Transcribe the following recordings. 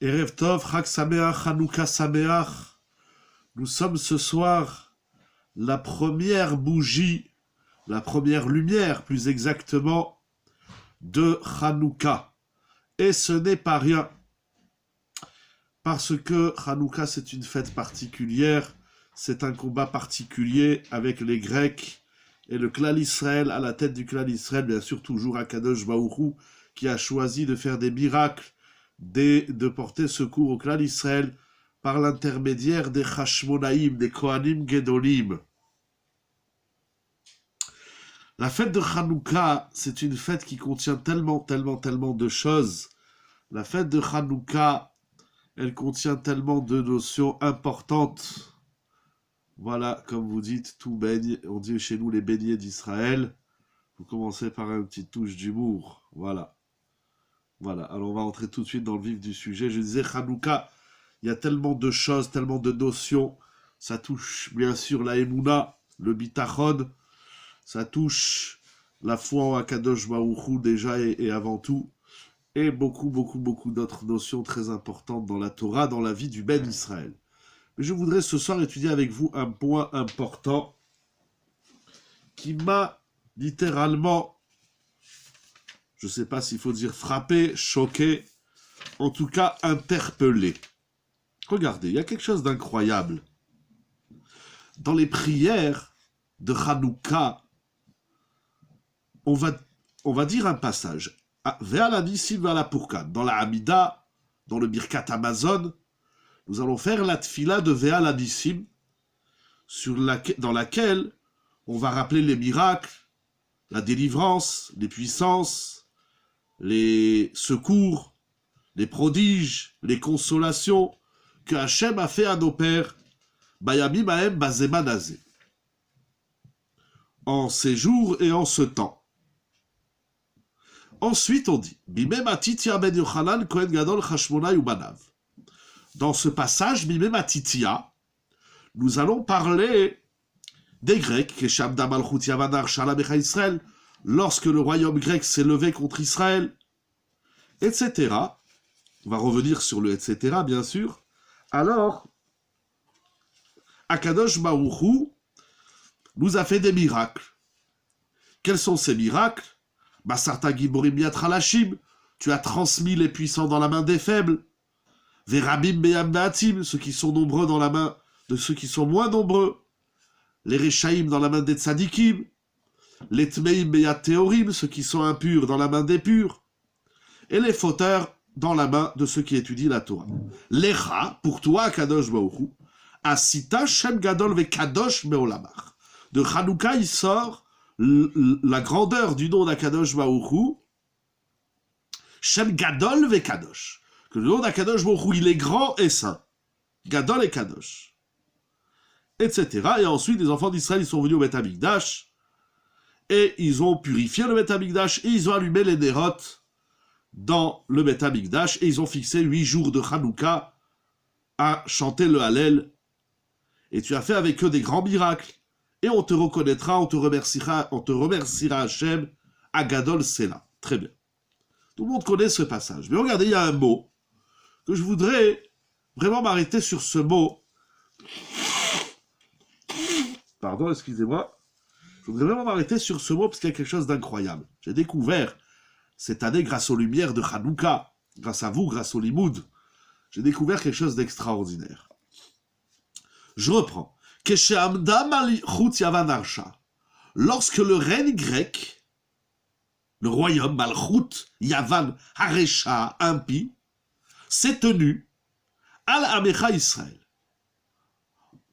Erev Tov, Chag Sameach, Hanouka Sameach. Nous sommes ce soir la première bougie, la première lumière, plus exactement, de Hanouka. Et ce n'est pas rien, parce que Hanouka, c'est une fête particulière, c'est un combat particulier avec les Grecs et le clan Israël, à la tête du clan Israël, bien sûr toujours Akadosh Baruch Hu, qui a choisi de faire des miracles, de porter secours au clan Israël par l'intermédiaire des Hashmonaïm, des Kohanim Gedolim. La fête de Hanouka, c'est une fête qui contient tellement de choses. La fête de Hanouka, elle contient tellement de notions importantes. Voilà, comme vous dites, tout baigne, on dit chez nous les beignets d'Israël. Vous commencez par une petite touche d'humour. Voilà. Voilà, alors on va entrer tout de suite dans le vif du sujet. Je disais, Hanouka, il y a tellement de choses, tellement de notions. Ça touche bien sûr la Emouna, le Bitachon. Ça touche la foi en Akadosh Baruch Hu déjà et avant tout. Et beaucoup d'autres notions très importantes dans la Torah, dans la vie du Ben Israël. Mais je voudrais ce soir étudier avec vous un point important qui m'a littéralement, je ne sais pas s'il faut dire frappé, choqué, en tout cas interpellé. Regardez, il y a quelque chose d'incroyable. Dans les prières de Hanouka, on va dire un passage. Ve'ala Nissim ve'ala Purkan. Dans la Hamida, dans le Birkat Amazon, nous allons faire la tfila de Ve'ala Nissim, dans laquelle on va rappeler les miracles, la délivrance, les puissances, les secours, les prodiges, les consolations que Hachem a fait à nos pères, Bayamim Haem Bazeman Hazeh, en ces jours et en ce temps. Ensuite, on dit, Bimem Atitia ben Yochanan Kohen Gadol Chashmonai Ubanav. Dans ce passage, Bimem Atitia, nous allons parler des Grecs, Kesham Damalchut Yavanar Shalamecha Israël, lorsque le royaume grec s'est levé contre Israël, etc. On va revenir sur le etc. bien sûr. Alors, Akadosh Baruch Hu nous a fait des miracles. Quels sont ces miracles? Basarta Giborim Yad Halashim, tu as transmis les puissants dans la main des faibles. Verabim Beyam Beatim, ceux qui sont nombreux dans la main de ceux qui sont moins nombreux. Les Rechaim dans la main des Tzadikim. Les Tmeim Beyad Teorim, ceux qui sont impurs dans la main des purs. Et les fauteurs dans la main de ceux qui étudient la Torah. Lecha, pour toi, Kadosh Baruch Hu, Asita Shem Gadol ve Kadosh Meolamach. De Hanouka, il sort la grandeur du nom d'Akadosh Baruch Hu, Shem Gadol ve Kadosh. Que le nom d'Akadosh Baruch Hu, il est grand et saint. Gadol et Kadosh. Etc. Et ensuite, les enfants d'Israël, ils sont venus au Beth Amikdash, et ils ont purifié le Beth Amikdash, et ils ont allumé les nérotes dans le Beth Amikdash, et ils ont fixé 8 jours de Hanouka à chanter le Hallel. Et tu as fait avec eux des grands miracles. Et on te reconnaîtra, on te remerciera Hachem, Agadol Sela. Très bien. Tout le monde connaît ce passage. Mais regardez, il y a un mot que je voudrais vraiment m'arrêter sur ce mot. Pardon, excusez-moi. Je voudrais vraiment m'arrêter sur ce mot parce qu'il y a quelque chose d'incroyable. J'ai découvert cette année, grâce aux lumières de Hanouka, grâce à vous, grâce au Limoud, j'ai découvert quelque chose d'extraordinaire. Je reprends. Lorsque le règne grec, le royaume Malchut, Yavan, Haresha, impie, s'est tenu al Amecha Israël,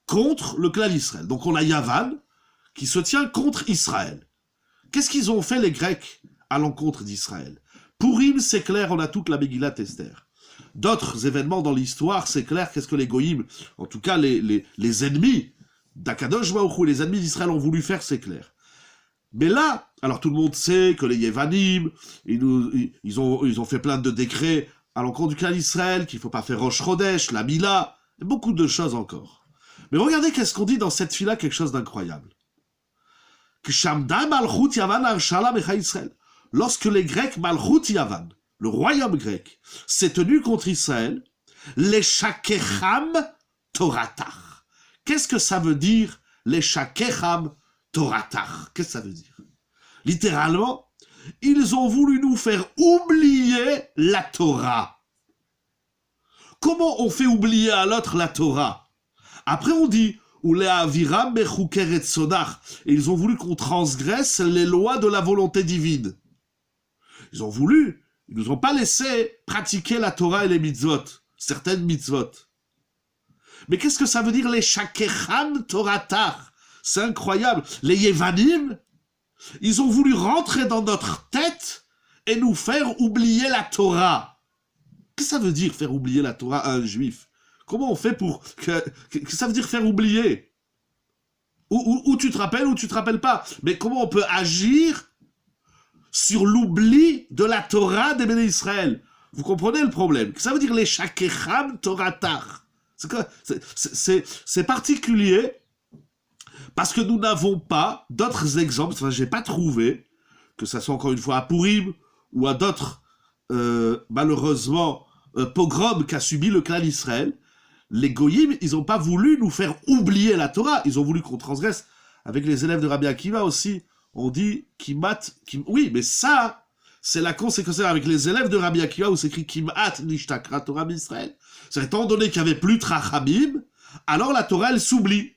contre le clan Israël. Donc on a Yavan qui se tient contre Israël. Qu'est-ce qu'ils ont fait les Grecs à l'encontre d'Israël? Purim, c'est clair, on a toute la Megillat Esther. D'autres événements dans l'histoire, c'est clair, qu'est-ce que les Goïm, en tout cas les ennemis d'Akadosh Baruch Hu, les ennemis d'Israël ont voulu faire, c'est clair. Mais là, alors tout le monde sait que les Yevanim, ils ont fait plein de décrets à l'encontre du clan d'Israël, qu'il ne faut pas faire Rosh Chodesh, la Mila, et beaucoup de choses encore. Mais regardez qu'est-ce qu'on dit dans cette fille-là, quelque chose d'incroyable. Lorsque les Grecs, Malchut Yavan, le royaume grec, s'est tenu contre Israël, Les shakecham toratach. Qu'est-ce que ça veut dire, les shakecham toratach? Qu'est-ce que ça veut dire? Littéralement, ils ont voulu nous faire oublier la Torah. Comment on fait oublier à l'autre la Torah? Après on dit, et ils ont voulu qu'on transgresse les lois de la volonté divine. Ils ont voulu, ils nous ont pas laissé pratiquer la Torah et les mitzvot, certaines mitzvot. Mais qu'est-ce que ça veut dire les shakecham toratar? C'est incroyable. Les Yevanim, ils ont voulu rentrer dans notre tête et nous faire oublier la Torah. Qu'est-ce que ça veut dire faire oublier la Torah à un juif? Comment on fait pour... Qu'est-ce que ça veut dire faire oublier? Ou tu te rappelles ou tu te rappelles pas. Mais comment on peut agir sur l'oubli de la Torah des Béné Israël? Vous comprenez le problème? Ça veut dire les shakecham toratar. C'est particulier parce que nous n'avons pas d'autres exemples. Enfin, j'ai pas trouvé, que ça soit encore une fois à Purim ou à d'autres, malheureusement, pogroms qu'a subi le clan Israël. Les goyim, ils n'ont pas voulu nous faire oublier la Torah. Ils ont voulu qu'on transgresse. Avec les élèves de Rabbi Akiva aussi, on dit kimat. Oui, mais ça, c'est la conséquence avec les élèves de Rabbi Akiva où c'est écrit kimat nishtakra Torah d'Israël. C'est étant donné qu'il n'y avait plus de Trachamim, alors la Torah, elle s'oublie.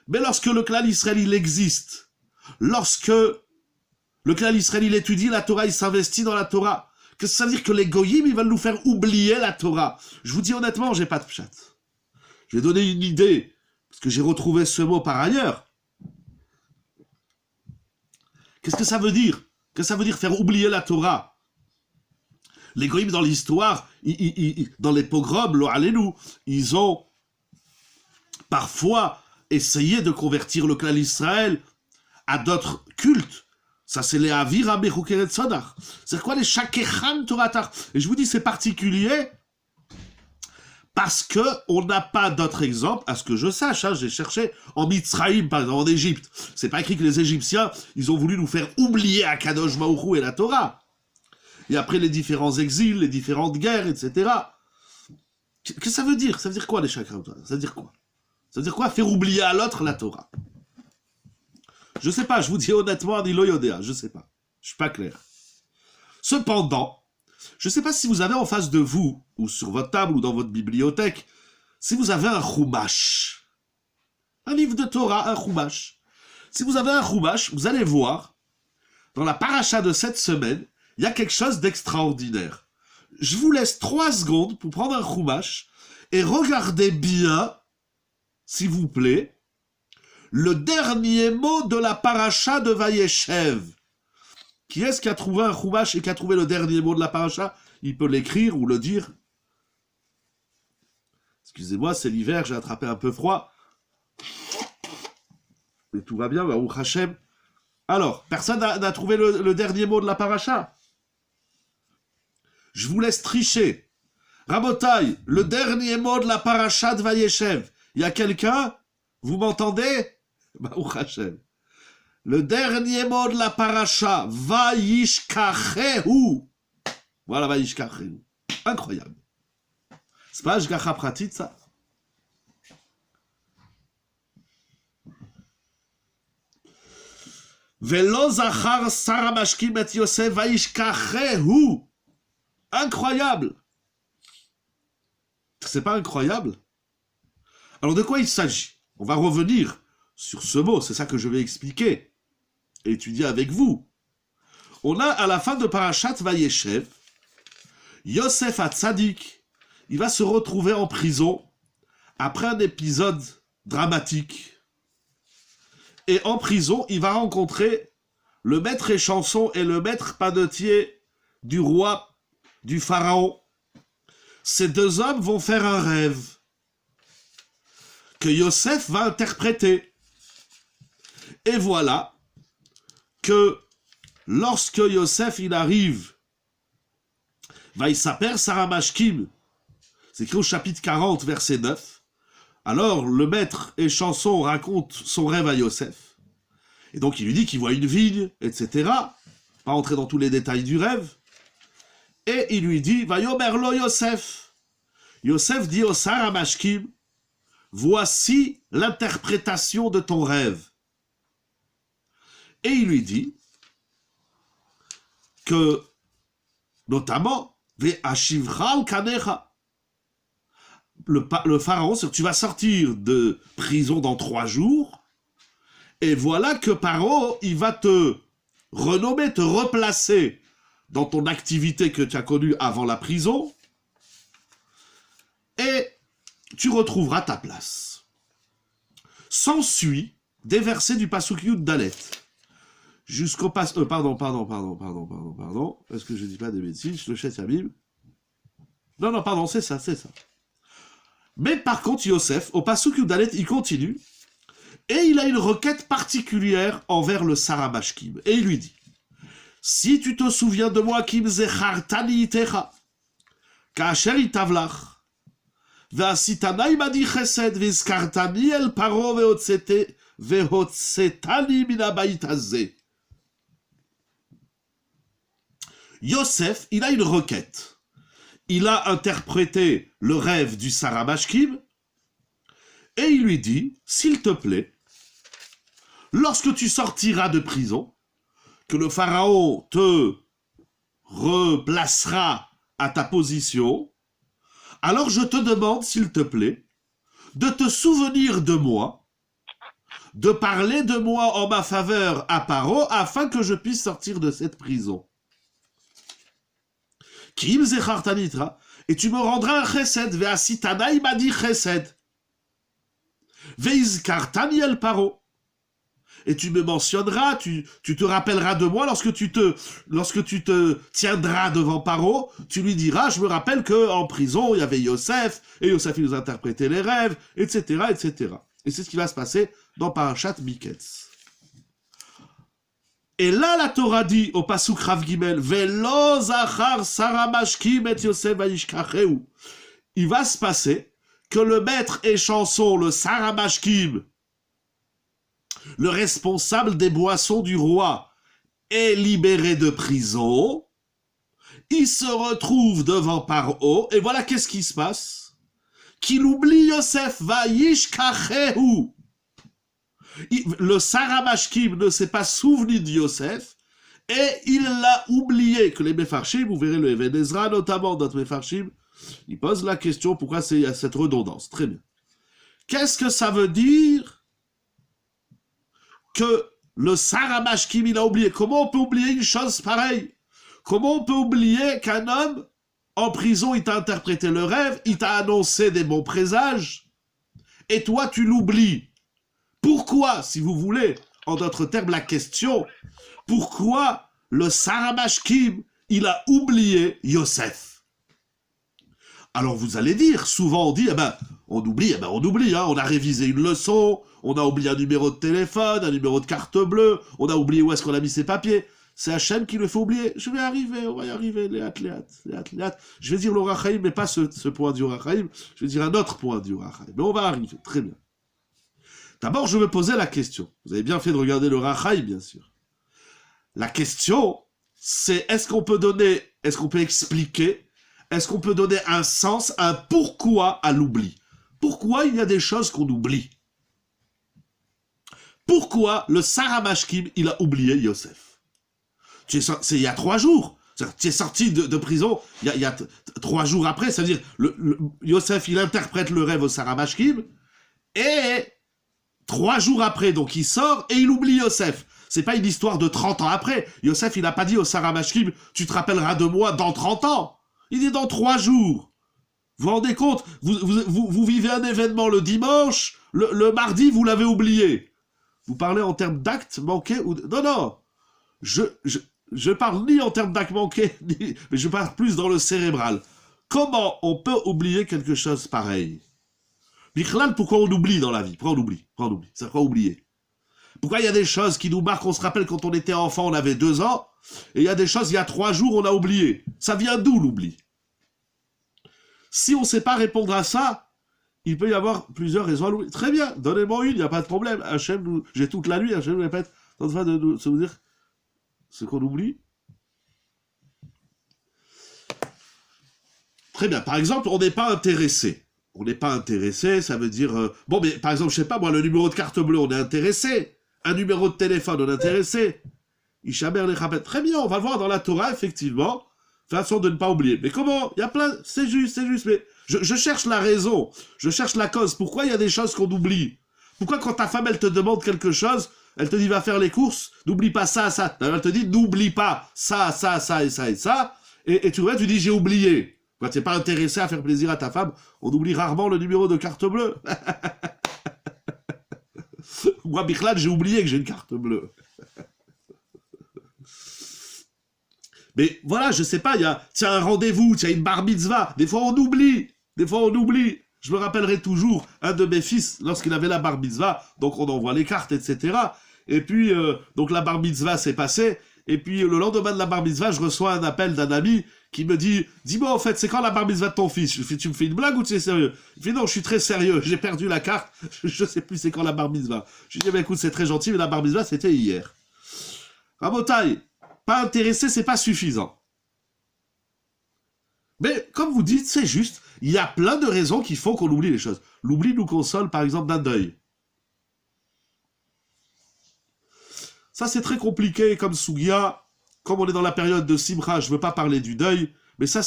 Mais lorsque le clan Israël, il existe, lorsque le clan Israël, il étudie la Torah, il s'investit dans la Torah, qu'est-ce que ça veut dire que les goyim, ils veulent nous faire oublier la Torah? Je vous dis honnêtement, j'ai pas de pshat. Je vais donner une idée, parce que j'ai retrouvé ce mot par ailleurs. Qu'est-ce que ça veut dire? Qu'est-ce que ça veut dire faire oublier la Torah? Les goyim dans l'histoire, dans les pogroms, lo alenu, ils ont parfois essayé de convertir le clan Israël à d'autres cultes. Ça, c'est les Avira Bechukeret Sodar. C'est quoi les Shakecham Toratar? Et je vous dis, c'est particulier parce que on n'a pas d'autres exemples, à ce que je sache. J'ai cherché en Mitzraïm, par exemple, en Égypte. C'est pas écrit que les Égyptiens, ils ont voulu nous faire oublier Akadosh Baruch Hu et la Torah. Et après les différents exils, les différentes guerres, etc. Qu'est-ce que ça veut dire? Ça veut dire quoi les Shakecham Toratar? Ça veut dire quoi? Ça veut dire quoi? Faire oublier à l'autre la Torah. Je sais pas, je vous dis honnêtement, Anilo Yodéa, je sais pas. Je suis pas clair. Cependant, je sais pas si vous avez en face de vous, ou sur votre table, ou dans votre bibliothèque, si vous avez un Chumash. Un livre de Torah, un Chumash. Si vous avez un Chumash, vous allez voir, dans la paracha de cette semaine, il y a quelque chose d'extraordinaire. Je vous laisse 3 secondes pour prendre un Chumash et regardez bien, s'il vous plaît, le dernier mot de la paracha de Vayeshev. Qui est-ce qui a trouvé un Chumash et qui a trouvé le dernier mot de la paracha? Il peut l'écrire ou le dire. Excusez-moi, c'est l'hiver, j'ai attrapé un peu froid. Mais tout va bien, Baruch Hashem. Alors, personne n'a trouvé le dernier mot de la paracha? Je vous laisse tricher. Rabotai, le dernier mot de la paracha de Vayeshev. Il y a quelqu'un? Vous m'entendez? Baruch Hashem. Le dernier mot de la paracha, Vayishkachehu. Voilà, Vayishkachehu. Incroyable. C'est pas Ashgacha Pratit, ça? Velo zachar Sarah mashkim et Yosef Vayishkachehu. Incroyable. C'est pas incroyable? Alors de quoi il s'agit? On va revenir sur ce mot, c'est ça que je vais expliquer, étudier avec vous. On a à la fin de Parashat Vayeshev, Yosef Hatzadik, il va se retrouver en prison après un épisode dramatique. Et en prison, il va rencontrer le maître échanson et le maître panetier du roi, du pharaon. Ces 2 hommes vont faire un rêve que Yosef va interpréter. Et voilà que lorsque Yosef il arrive, Vaïsaper Sarah Mashkim, c'est écrit au chapitre 40, verset 9, alors le maître échanson raconte son rêve à Yosef, et donc il lui dit qu'il voit une vigne, etc. Pas entrer dans tous les détails du rêve, et il lui dit, Vayomer lo Yosef. Yosef dit au Sarah Mashkim, voici l'interprétation de ton rêve. Et il lui dit que, notamment, Ve'ashivcha kanecha. Le pharaon, c'est que tu vas sortir de prison dans 3 jours, et voilà que Paro, il va te renommer, te replacer dans ton activité que tu as connue avant la prison, et tu retrouveras ta place. S'ensuit des versets du Pasuk Yud Dalet, jusqu'au pardon. Est-ce que je dis pas des bêtises? Je le cherche la Bible. Non, pardon, c'est ça. Mais par contre, Yosef, au Pasuk Yud Dalet, il continue, et il a une requête particulière envers le Sarah Mashkim. Et il lui dit, si tu te souviens de moi, Kim Zechartani Itecha, Kaasher Itavlach, Ve'asitana imadi chesed, Vizkartani el Paro ve'hotzetani min habayit hazeh. Yosef, il a une requête. Il a interprété le rêve du Sarah Mashkim, et il lui dit, s'il te plaît, lorsque tu sortiras de prison, que le pharaon te replacera à ta position, alors je te demande, s'il te plaît, de te souvenir de moi, de parler de moi en ma faveur à Paro, afin que je puisse sortir de cette prison. Kim zechartanitra, et tu me rendras un chesed, ve'asitana imadi chesed, ve'izkartani el Paro. Et tu me mentionneras, tu te rappelleras de moi lorsque tu te tiendras devant Paro, tu lui diras, je me rappelle qu'en prison, il y avait Yosef, et Yosef il nous interprétait les rêves, etc., etc. Et c'est ce qui va se passer dans Parashat Miketz. Et là, la Torah dit au Pasuk Rav Gimel, Velo zachar Sarah Mashkim et Yosef vayishkacheu. Il va se passer que le maître échanson, le Sarah Mashkim, le responsable des boissons du roi, est libéré de prison, il se retrouve devant Paro, et voilà qu'est-ce qui se passe? Qu'il oublie Yosef, vayishkacheu. Le Sarah Mashkim ne s'est pas souvenu de Yosef, et il l'a oublié. Que les Mefarshim, vous verrez le Even Ezra, notamment notre Mefarshim, il pose la question pourquoi il y a cette redondance. Très bien. Qu'est-ce que ça veut dire que le Sarah Mashkim, il a oublié? Comment on peut oublier une chose pareille? Comment on peut oublier qu'un homme, en prison, il t'a interprété le rêve, il t'a annoncé des bons présages, et toi, tu l'oublies? Pourquoi, si vous voulez, en d'autres termes, la question, pourquoi le Sarah Mashkim, il a oublié Yosef? Alors vous allez dire, souvent on dit, on oublie, on a révisé une leçon, on a oublié un numéro de téléphone, un numéro de carte bleue, on a oublié où est-ce qu'on a mis ses papiers. C'est Hachem qui le fait oublier. Je vais arriver, on va y arriver, les athlètes. Je vais dire l'Or HaChaim, mais pas ce point du Or HaChaim, je vais dire un autre point du Or HaChaim. Mais on va arriver, très bien. D'abord, je me posais la question. Vous avez bien fait de regarder le Or HaChaim, bien sûr. La question, c'est est-ce qu'on peut expliquer, est-ce qu'on peut donner un sens, un pourquoi à l'oubli? Pourquoi il y a des choses qu'on oublie? Pourquoi le Sarah Mashkim, il a oublié Yosef? C'est il y a 3 jours. Tu es sorti de prison il y a 3 jours après. C'est-à-dire, Yosef, il interprète le rêve au Sarah Mashkim, et 3 jours après, donc il sort, et il oublie Yosef. C'est pas une histoire de 30 ans après. Yosef, il n'a pas dit au Sarah Mashkim, tu te rappelleras de moi dans 30 ans. Il dit dans 3 jours. Vous vous rendez compte? Vous vivez un événement le dimanche, le mardi, vous l'avez oublié. Vous parlez en termes d'actes manqués ou... Non. Je parle ni en termes d'actes manqués, mais je parle plus dans le cérébral. Comment on peut oublier quelque chose pareil? Bichlal, pourquoi on oublie dans la vie? Pourquoi on oublie? C'est quoi oublier? Pourquoi il y a des choses qui nous marquent? On se rappelle quand on était enfant, on avait 2 ans, et il y a des choses, il y a 3 jours, on a oublié. Ça vient d'où l'oubli? Si on ne sait pas répondre à ça, il peut y avoir plusieurs raisons à l'oubli. Très bien, donnez-moi une, il n'y a pas de problème. Hachem, j'ai toute la nuit, Hachem nous répète, tant de fois de vous dire ce qu'on oublie. très bien. Par exemple, on n'est pas intéressé. On n'est pas intéressé, ça veut dire... bon, mais par exemple, je sais pas, moi, le numéro de carte bleue, on est intéressé. Un numéro de téléphone, on est intéressé. Ishamer les Chabet. Très bien, on va le voir dans la Torah, effectivement. Façon de ne pas oublier. Mais comment? Il y a plein... C'est juste, mais... Je cherche la raison. Je cherche la cause. Pourquoi il y a des choses qu'on oublie? Pourquoi quand ta femme, elle te demande quelque chose, elle te dit, va faire les courses, n'oublie pas ça, ça. Elle te dit, n'oublie pas ça, ça, ça et ça et ça. Et tu dis, j'ai oublié. Quand tu n'es pas intéressé à faire plaisir à ta femme, on oublie rarement le numéro de carte bleue. Moi, Bichlad, j'ai oublié que j'ai une carte bleue. Mais voilà, je sais pas, tiens, un rendez-vous, tiens, une bar mitzvah. Des fois, on oublie. Je me rappellerai toujours un de mes fils, lorsqu'il avait la bar mitzvah, donc on envoie les cartes, etc. Et puis, donc la bar mitzvah s'est passée, et puis le lendemain de la bar mitzvah, je reçois un appel d'un ami qui me dit, dis-moi en fait, c'est quand la bar mitzvah de ton fils? Je fais, tu me fais une blague ou tu es sérieux? Il fait, non, je suis très sérieux, j'ai perdu la carte, je sais plus c'est quand la bar mitzvah. Je lui dis, écoute, c'est très gentil, mais la bar mitzvah, c'était hier. Rabotai, pas intéressé, c'est pas suffisant. Mais comme vous dites, c'est juste, il y a plein de raisons qui font qu'on oublie les choses. L'oubli nous console, par exemple, d'un deuil. Ça, c'est très compliqué comme Sugia. Comme on est dans la période de Simcha, je ne veux pas parler du deuil, mais ça,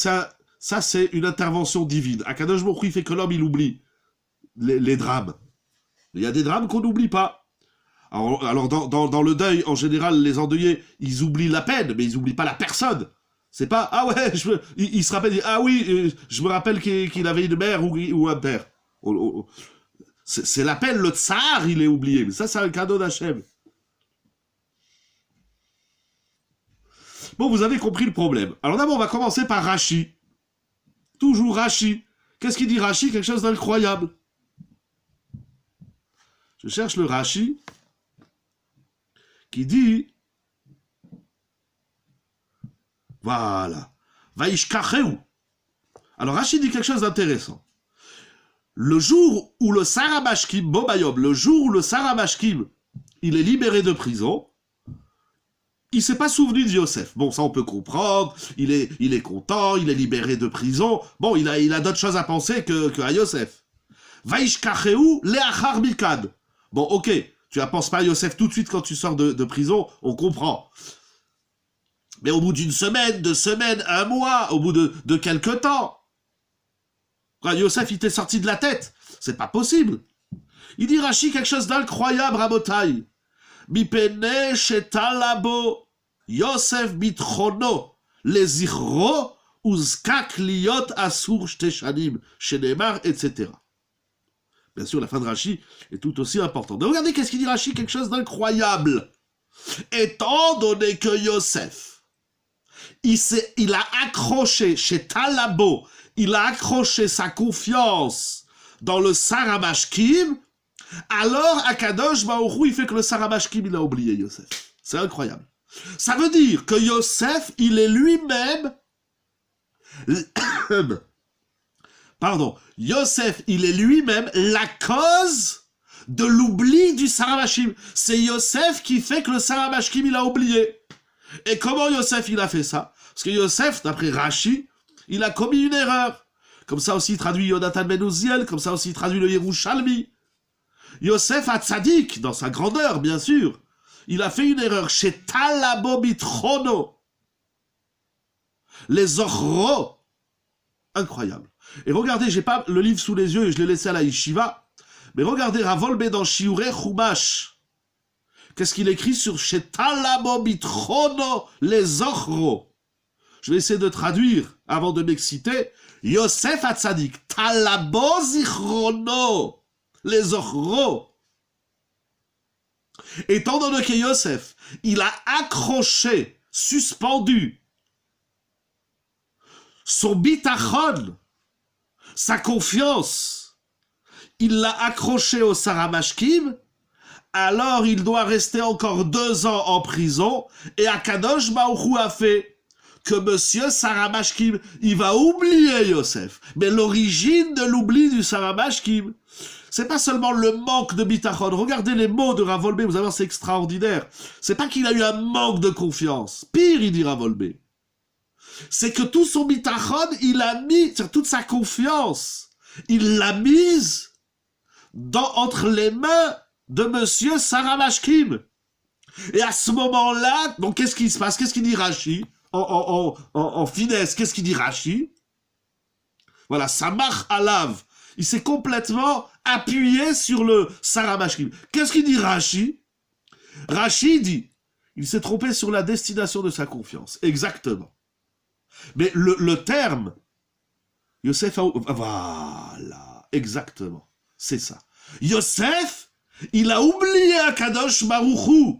c'est une intervention divine. Akadosh Baruch Hu, il fait que l'homme, il oublie les drames. Il y a des drames qu'on n'oublie pas. Alors dans le deuil, en général, les endeuillés, ils oublient la peine, mais ils n'oublient pas la personne. C'est pas, ah ouais, il se rappelle, ah oui, je me rappelle qu'il avait une mère ou un père. C'est la peine, le tsar, il est oublié. Mais ça, c'est un cadeau d'Hachem. Bon, vous avez compris le problème. Alors d'abord, on va commencer par Rashi. Toujours Rashi. Qu'est-ce qu'il dit Rashi? Quelque chose d'incroyable. Je cherche le Rashi qui dit... Voilà. Vaishkacheu. Alors Rashi dit quelque chose d'intéressant. Le jour où le Sarabashkim, Bobayob, le jour où le Sarabashkim, il est libéré de prison, il s'est pas souvenu de Yosef. Bon, ça on peut comprendre, il est content, il est libéré de prison, bon, il a d'autres choses à penser que à Yosef. Vaishkacheu leachar mikad. Bon, ok, tu ne penses pas à Yosef tout de suite quand tu sors de prison, on comprend. Mais au bout d'une semaine, 2 semaines, 1 mois, au bout de quelques temps, quand Yosef il t'est sorti de la tête, c'est pas possible. Il dit Rashi quelque chose d'incroyable, Rabotai. Mipene shetalabo Yosef bitrono lezichro uzkak liot asur shteshanim shenemar, etc. Bien sûr, la fin de Rashi est tout aussi importante. Mais regardez qu'est-ce qu'il dit Rashi, quelque chose d'incroyable. Étant donné que Yosef, il a accroché chez Talabo, il a accroché sa confiance dans le Sarabashkim, alors Akadosh Baruch Hu, il fait que le Sarabashkim, il a oublié Yosef. C'est incroyable. Ça veut dire que Yosef, il est lui-même... Yosef, il est lui-même la cause de l'oubli du Sarabashkim. C'est Yosef qui fait que le Sarabashkim, il a oublié. Et comment Yosef, il a fait ça? Parce que Yosef, d'après Rashi, il a commis une erreur. Comme ça aussi traduit Yonatan ben Uziel, comme ça aussi traduit le Yerushalmi. Yosef a tzadik, dans sa grandeur, bien sûr. Il a fait une erreur chez Talabo Bitrono. Les Ochro. Incroyable. Et regardez, j'ai pas le livre sous les yeux et je l'ai laissé à la yeshiva, mais regardez Ravolbe dans Shiurei Chumash. Qu'est-ce qu'il écrit sur chez Talabo Bitrono les Ochro? Je vais essayer de traduire avant de m'exciter. Yosef Hatzadik, Talabo Zichrono, les Ochro. Étant donné que Yosef, il a accroché, suspendu, son bitachon, sa confiance, il l'a accroché au Sarabashkim, alors il doit rester encore 2 ans en prison, et Akadosh Baruch Hu a fait que monsieur Sarabashkim, il va oublier Yosef. Mais l'origine de l'oubli du Sarabashkim, c'est pas seulement le manque de bitachon. Regardez les mots de Ravolbe, vous allez voir, c'est extraordinaire. C'est pas qu'il a eu un manque de confiance. Pire, il dit Ravolbe. c'est que tout son bitachon, il a mis, sur toute sa confiance, il l'a mise entre les mains de monsieur Sarah Mashkim. Et à ce moment-là, donc qu'est-ce qui se passe? Qu'est-ce qu'il dit Rashi en finesse, qu'est-ce qu'il dit Rashi? Voilà, Samach Alav. Il s'est complètement appuyé sur le Sarah Mashkim. Qu'est-ce qu'il dit Rashi? Rashi dit, il s'est trompé sur la destination de sa confiance. Exactement. Mais le terme, Yosef a... Voilà, exactement. C'est ça. Yosef, il a oublié Akadosh Baruch Hu.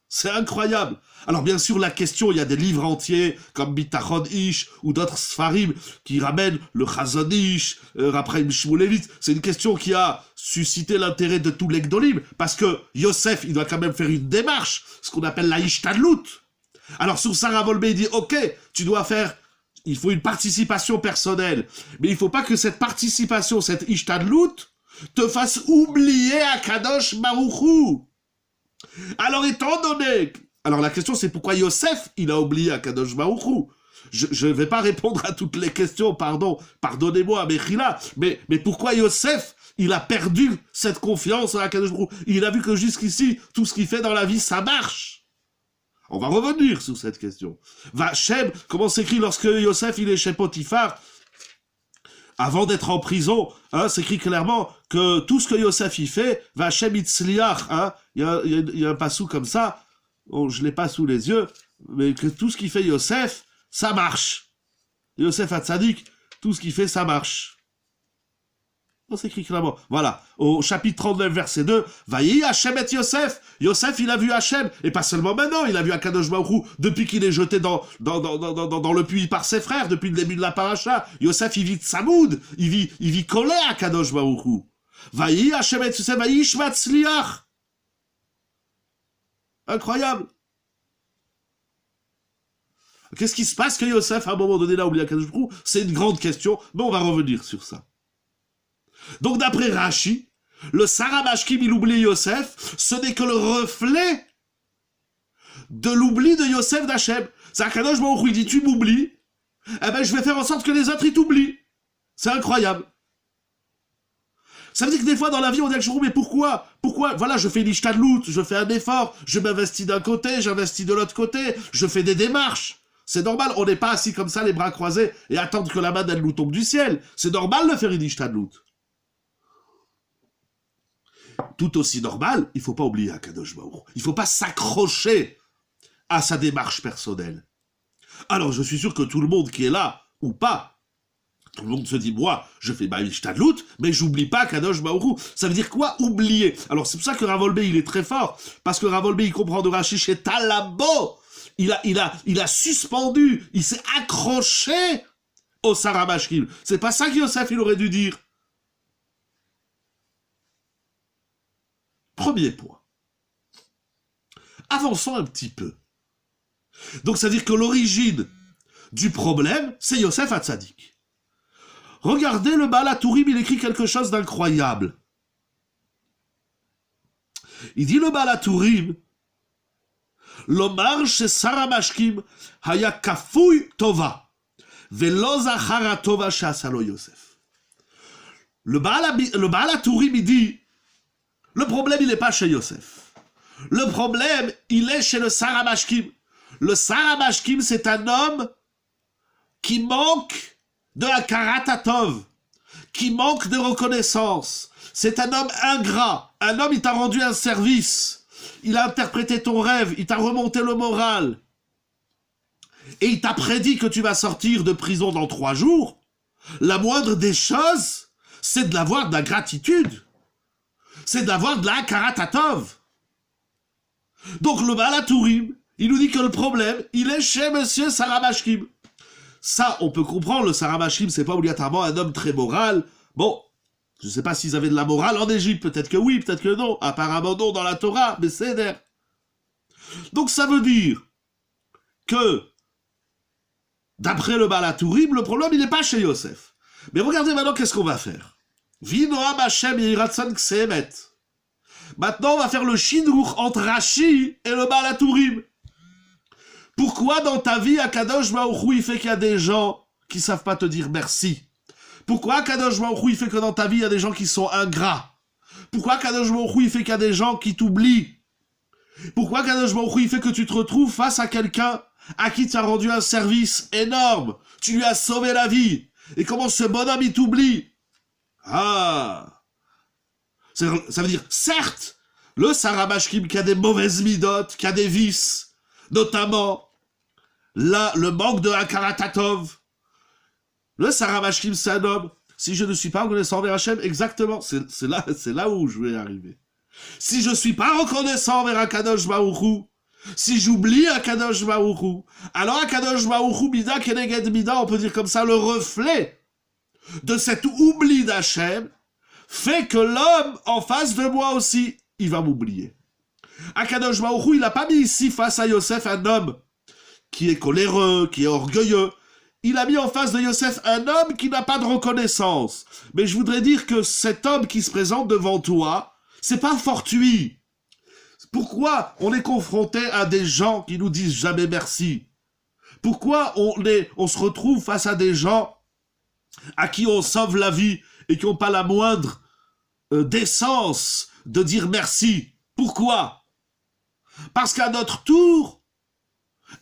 C'est incroyable. Alors bien sûr, la question, il y a des livres entiers, comme Bitachon Ish, ou d'autres Sfarim, qui ramènent le Chazon Ish, Raphaël Shmulevitz. C'est une question qui a suscité l'intérêt de tous les Gdolim, parce que Yosef, il doit quand même faire une démarche, ce qu'on appelle la Ishtadlut. Alors sur Sarah Volbe, il dit, ok, tu dois faire, il faut une participation personnelle, mais il faut pas que cette participation, cette Ishtadlut, te fasse oublier Akadosh Baruch Hu. Alors étant donné... Alors la question c'est pourquoi Yosef, il a oublié Akadosh Baruch Hu. Je ne vais pas répondre à toutes les questions, pardonnez-moi, mais pourquoi Yosef, il a perdu cette confiance en Akadosh Baruch Hu? Il a vu que jusqu'ici, tout ce qu'il fait dans la vie, ça marche. On va revenir sur cette question. Vachem, comment s'écrit lorsque Yosef, il est chez Potiphar? Avant d'être en prison, c'est écrit clairement que tout ce que Yosef y fait, Vachem itzliach, il y a un passou comme ça, je l'ai pas sous les yeux, mais que tout ce qu'il fait Yosef, ça marche. Yosef Hatzadik, tout ce qu'il fait, ça marche. C'est écrit clairement. Voilà. Au chapitre 39, verset 2, Vayi Hachem et Yosef. Yosef, il a vu Hachem. Et pas seulement maintenant, il a vu Akadosh Baruch Hu depuis qu'il est jeté dans le puits par ses frères, depuis le début de la paracha. Yosef, il vit Tsamoud. Il vit collé à Akadosh Baruch Hu. Vayi Hachem et Yosef, Vayi Shmatzliach. Incroyable. Qu'est-ce qui se passe que Yosef, à un moment donné, là, oublie Akadosh Baruch Hu? C'est une grande question, mais on va revenir sur ça. Donc d'après Rashi, le Sarah Mashkim, il oublie Yosef, ce n'est que le reflet de l'oubli de Yosef d'Hachem. C'est Akadosh Baruch Hu, il dit, tu m'oublies, eh ben je vais faire en sorte que les autres, ils t'oublient. C'est incroyable. Ça veut dire que des fois dans la vie, on dit à Chorou, mais pourquoi? Voilà, je fais une ishtadlout, je fais un effort, je m'investis d'un côté, j'investis de l'autre côté, je fais des démarches. C'est normal, on n'est pas assis comme ça, les bras croisés, et attendre que la main d'elle nous tombe du ciel. C'est normal de faire une ishtadlout. Tout aussi normal, il ne faut pas oublier Akadosh Baruch Hu. Il ne faut pas s'accrocher à sa démarche personnelle. Alors, je suis sûr que tout le monde qui est là, ou pas, tout le monde se dit, moi, je fais ma ishtadlout, mais j'oublie pas Akadosh Baruch Hu. Ça veut dire quoi, oublier? Alors, c'est pour ça que Ravolbe, il est très fort, parce que Ravolbe, il comprend de Rashi chez Talabo. Il a suspendu, il s'est accroché au Sarah Mashkim. C'est pas ça que Yosef, il aurait dû dire. Premier point. Avançons un petit peu. Donc, c'est-à-dire que l'origine du problème, c'est Yosef Hatzadik. Regardez, le Baal HaTurim, il écrit quelque chose d'incroyable. Il dit, le Baal HaTurim, Lomar chez Sarah Mashkim, haya kafouy tova, velo zachara tova she'asalo Yosef. Le Baal HaTurim, il dit, le problème, il n'est pas chez Yosef. Le problème, il est chez le Sarah Mashkim. Le Sarah Mashkim, c'est un homme qui manque de Hakarat Hatov, qui manque de reconnaissance. C'est un homme ingrat. Un homme, il t'a rendu un service. Il a interprété ton rêve. Il t'a remonté le moral. Et il t'a prédit que tu vas sortir de prison dans 3 jours. La moindre des choses, c'est de l'avoir de la gratitude. C'est d'avoir de la Hakarat Hatov. Donc le Baal HaTurim, il nous dit que le problème, il est chez monsieur Sarah Mashkim. Ça, on peut comprendre, le Sarah Mashkim, c'est pas obligatoirement un homme très moral. Bon, je sais pas s'ils avaient de la morale en Égypte, peut-être que oui, peut-être que non. Apparemment non dans la Torah, mais c'est d'air. Donc ça veut dire que, d'après le Baal HaTurim, le problème, il n'est pas chez Yosef. Mais regardez maintenant qu'est-ce qu'on va faire. Vinoam Hashem Yiratzon Kseemet. Maintenant, on va faire le chinour entre Rashi et le Baal HaTurim. Pourquoi dans ta vie, Akadosh Baruch Hu, il fait qu'il y a des gens qui savent pas te dire merci? Pourquoi Akadosh Baruch Hu, il fait que dans ta vie, il y a des gens qui sont ingrats? Pourquoi Akadosh Baruch Hu, il fait qu'il y a des gens qui t'oublient? Pourquoi Akadosh Baruch Hu, il fait que tu te retrouves face à quelqu'un à qui tu as rendu un service énorme? Tu lui as sauvé la vie. Et comment ce bonhomme, il t'oublie? Ah! Ça veut dire, certes, le Sarabashkim qui a des mauvaises midotes, qui a des vices, notamment là, le manque de Hakaratatov. Le Sarabashkim, c'est un homme. Si je ne suis pas reconnaissant envers Hachem, exactement, c'est là où je vais arriver. Si je ne suis pas reconnaissant envers Akadosh Baruch Hu, si j'oublie Akadosh Baruch Hu, alors Akadosh Baruch Hu, Mida Keneged Mida, on peut dire comme ça, le reflet de cet oubli d'Hachem, fait que l'homme en face de moi aussi, il va m'oublier. Akadosh Baruch Hu, il n'a pas mis ici face à Yosef un homme qui est coléreux, qui est orgueilleux. Il a mis en face de Yosef un homme qui n'a pas de reconnaissance. Mais je voudrais dire que cet homme qui se présente devant toi, c'est pas fortuit. Pourquoi on est confronté à des gens qui nous disent jamais merci? Pourquoi on se retrouve face à des gens à qui on sauve la vie et qui n'ont pas la moindre décence de dire merci? Pourquoi? Parce qu'à notre tour,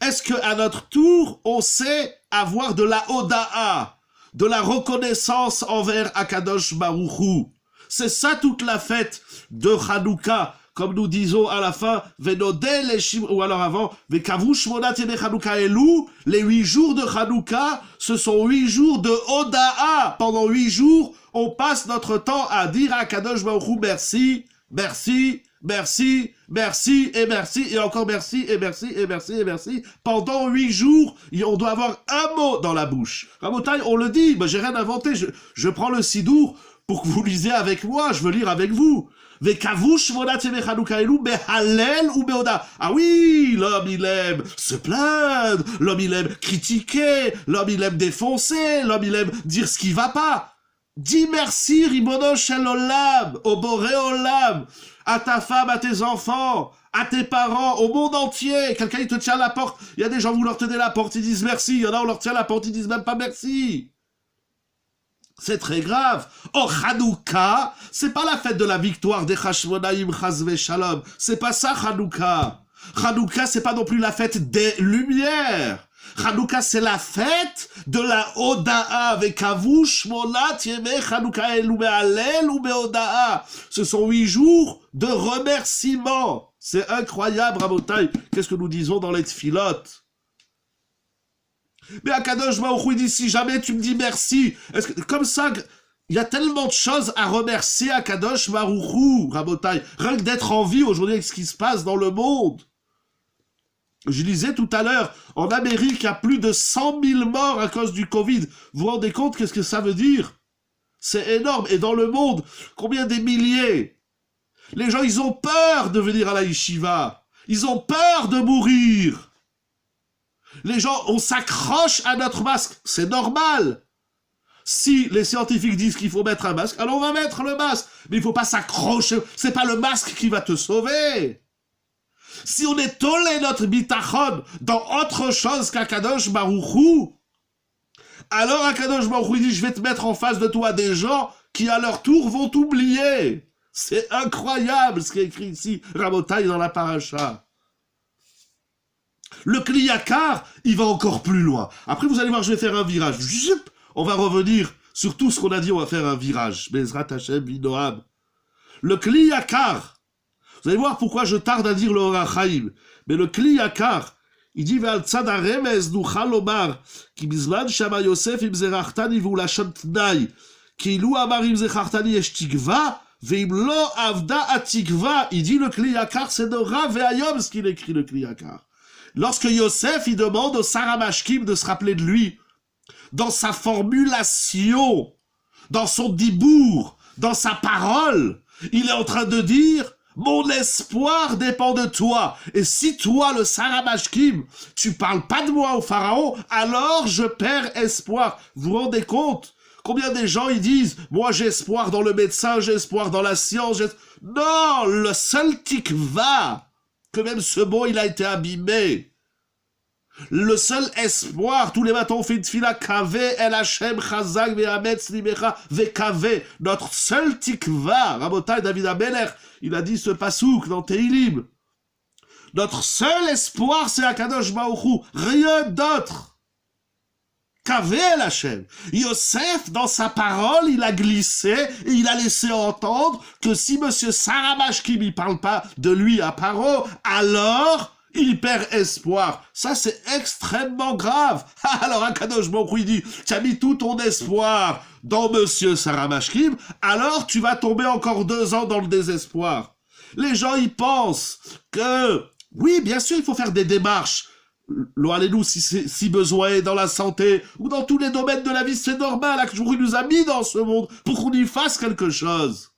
est-ce qu'à notre tour, on sait avoir de la oda'a, de la reconnaissance envers Akadosh Baruch Hu? C'est ça toute la fête de Hanouka, comme nous disons à la fin, ou alors avant, les 8 jours de Hanouka, ce sont 8 jours de oda'a. Pendant 8 jours, on passe notre temps à dire à Akadosh Baruch Hu merci, merci, merci, merci et merci, et encore merci, et merci, et merci, et merci. Pendant 8 jours, on doit avoir un mot dans la bouche. Rabotai, on le dit, j'ai rien inventé, je prends le sidour pour que vous lisez avec moi, je veux lire avec vous. Ah oui, l'homme il aime se plaindre, l'homme il aime critiquer, l'homme il aime défoncer, l'homme il aime dire ce qui va pas. Dis merci, Ribono Shel Olam, au Boré Olam, à ta femme, à tes enfants, à tes parents, au monde entier. Quelqu'un, il te tient la porte. Il y a des gens, vous leur tenez la porte, ils disent merci. Il y en a, on leur tient la porte, ils disent même pas merci. C'est très grave. Oh, Hanouka, c'est pas la fête de la victoire des Hashmonaïm Chazve Shalom. C'est pas ça, Hanouka. Hanouka, c'est pas non plus la fête des lumières. Hanouka, c'est la fête de la Oda'a avec Avush, Monat, Yeme, Hanouka, Elou, Me'alel, ou Me'oda'a. Ce sont 8 jours de remerciements. C'est incroyable, Rabotai. Qu'est-ce que nous disons dans les tfilotes? Mais Akadosh Baruch Hu dit, si jamais tu me dis merci, est-ce que, comme ça, il y a tellement de choses à remercier Akadosh Baruch Hu, Rabotai. Rien que d'être en vie aujourd'hui avec ce qui se passe dans le monde. Je disais tout à l'heure, en Amérique, il y a plus de 100 000 morts à cause du Covid. Vous vous rendez compte qu'est-ce que ça veut dire? C'est énorme. Et dans le monde, combien des milliers? Les gens, ils ont peur de venir à la yeshiva. Ils ont peur de mourir. Les gens, on s'accroche à notre masque. C'est normal. Si les scientifiques disent qu'il faut mettre un masque, alors on va mettre le masque. Mais il ne faut pas s'accrocher. C'est pas le masque qui va te sauver. Si on est tolé notre bitachon dans autre chose qu'Akadosh Baruch Hu, alors Akadosh Baruch Hu dit, je vais te mettre en face de toi des gens qui à leur tour vont t'oublier. C'est incroyable ce qui est écrit ici, Rabotai, dans la paracha. Le Kliyakar, il va encore plus loin. Après, vous allez voir, je vais faire un virage. On va revenir sur tout ce qu'on a dit, on va faire un virage. Bezrat Hashem, Binoam. Le Kliyakar, vous allez voir pourquoi je tarde à dire le Orachaim. Mais le Kliyakar, il dit Ve'al tzad haremez nuchal lomar ki bizman shama Yosef im zerachtani ve'ulashon tnai ki ilu amar im zerachtani yesh tikva ve'im lo avda atikva. Il dit le Kliyakar, c'est de Rav Ve'ayom ce qu'il écrit le Kliyakar. Lorsque Yosef, il demande au Saramashkim de se rappeler de lui, dans sa formulation, dans son dibour, dans sa parole, il est en train de dire mon espoir dépend de toi. Et si toi, le Saramashkim, tu parles pas de moi au pharaon, alors je perds espoir. Vous vous rendez compte? Combien des gens, ils disent, moi j'ai espoir dans le médecin, j'ai espoir dans la science, Non, le seul tikva, que même ce mot, il a été abîmé. Le seul espoir, tous les matins on fait une tfila, Kave El Hashem Chazak Ve'ametz Limecha Ve'kave. Notre seul tikva, Rabotai David Ameler, il a dit ce pasouk dans Teilim. Notre seul espoir, c'est Akadosh Baruch Hu, rien d'autre. Kave El Hashem. Yosef, dans sa parole, il a glissé et il a laissé entendre que si Monsieur Saramashkim ne parle pas de lui à Paro, alors il perd espoir. Ça, c'est extrêmement grave. Alors, Akadosh Baruch Hu, il dit, tu as mis tout ton espoir dans Monsieur Saramashkim, alors tu vas tomber encore 2 ans dans le désespoir. Les gens, ils pensent que, oui, bien sûr, il faut faire des démarches. Allez-nous, si besoin est dans la santé, ou dans tous les domaines de la vie, c'est normal. Akadosh Baruch Hu nous a mis dans ce monde pour qu'on y fasse quelque chose.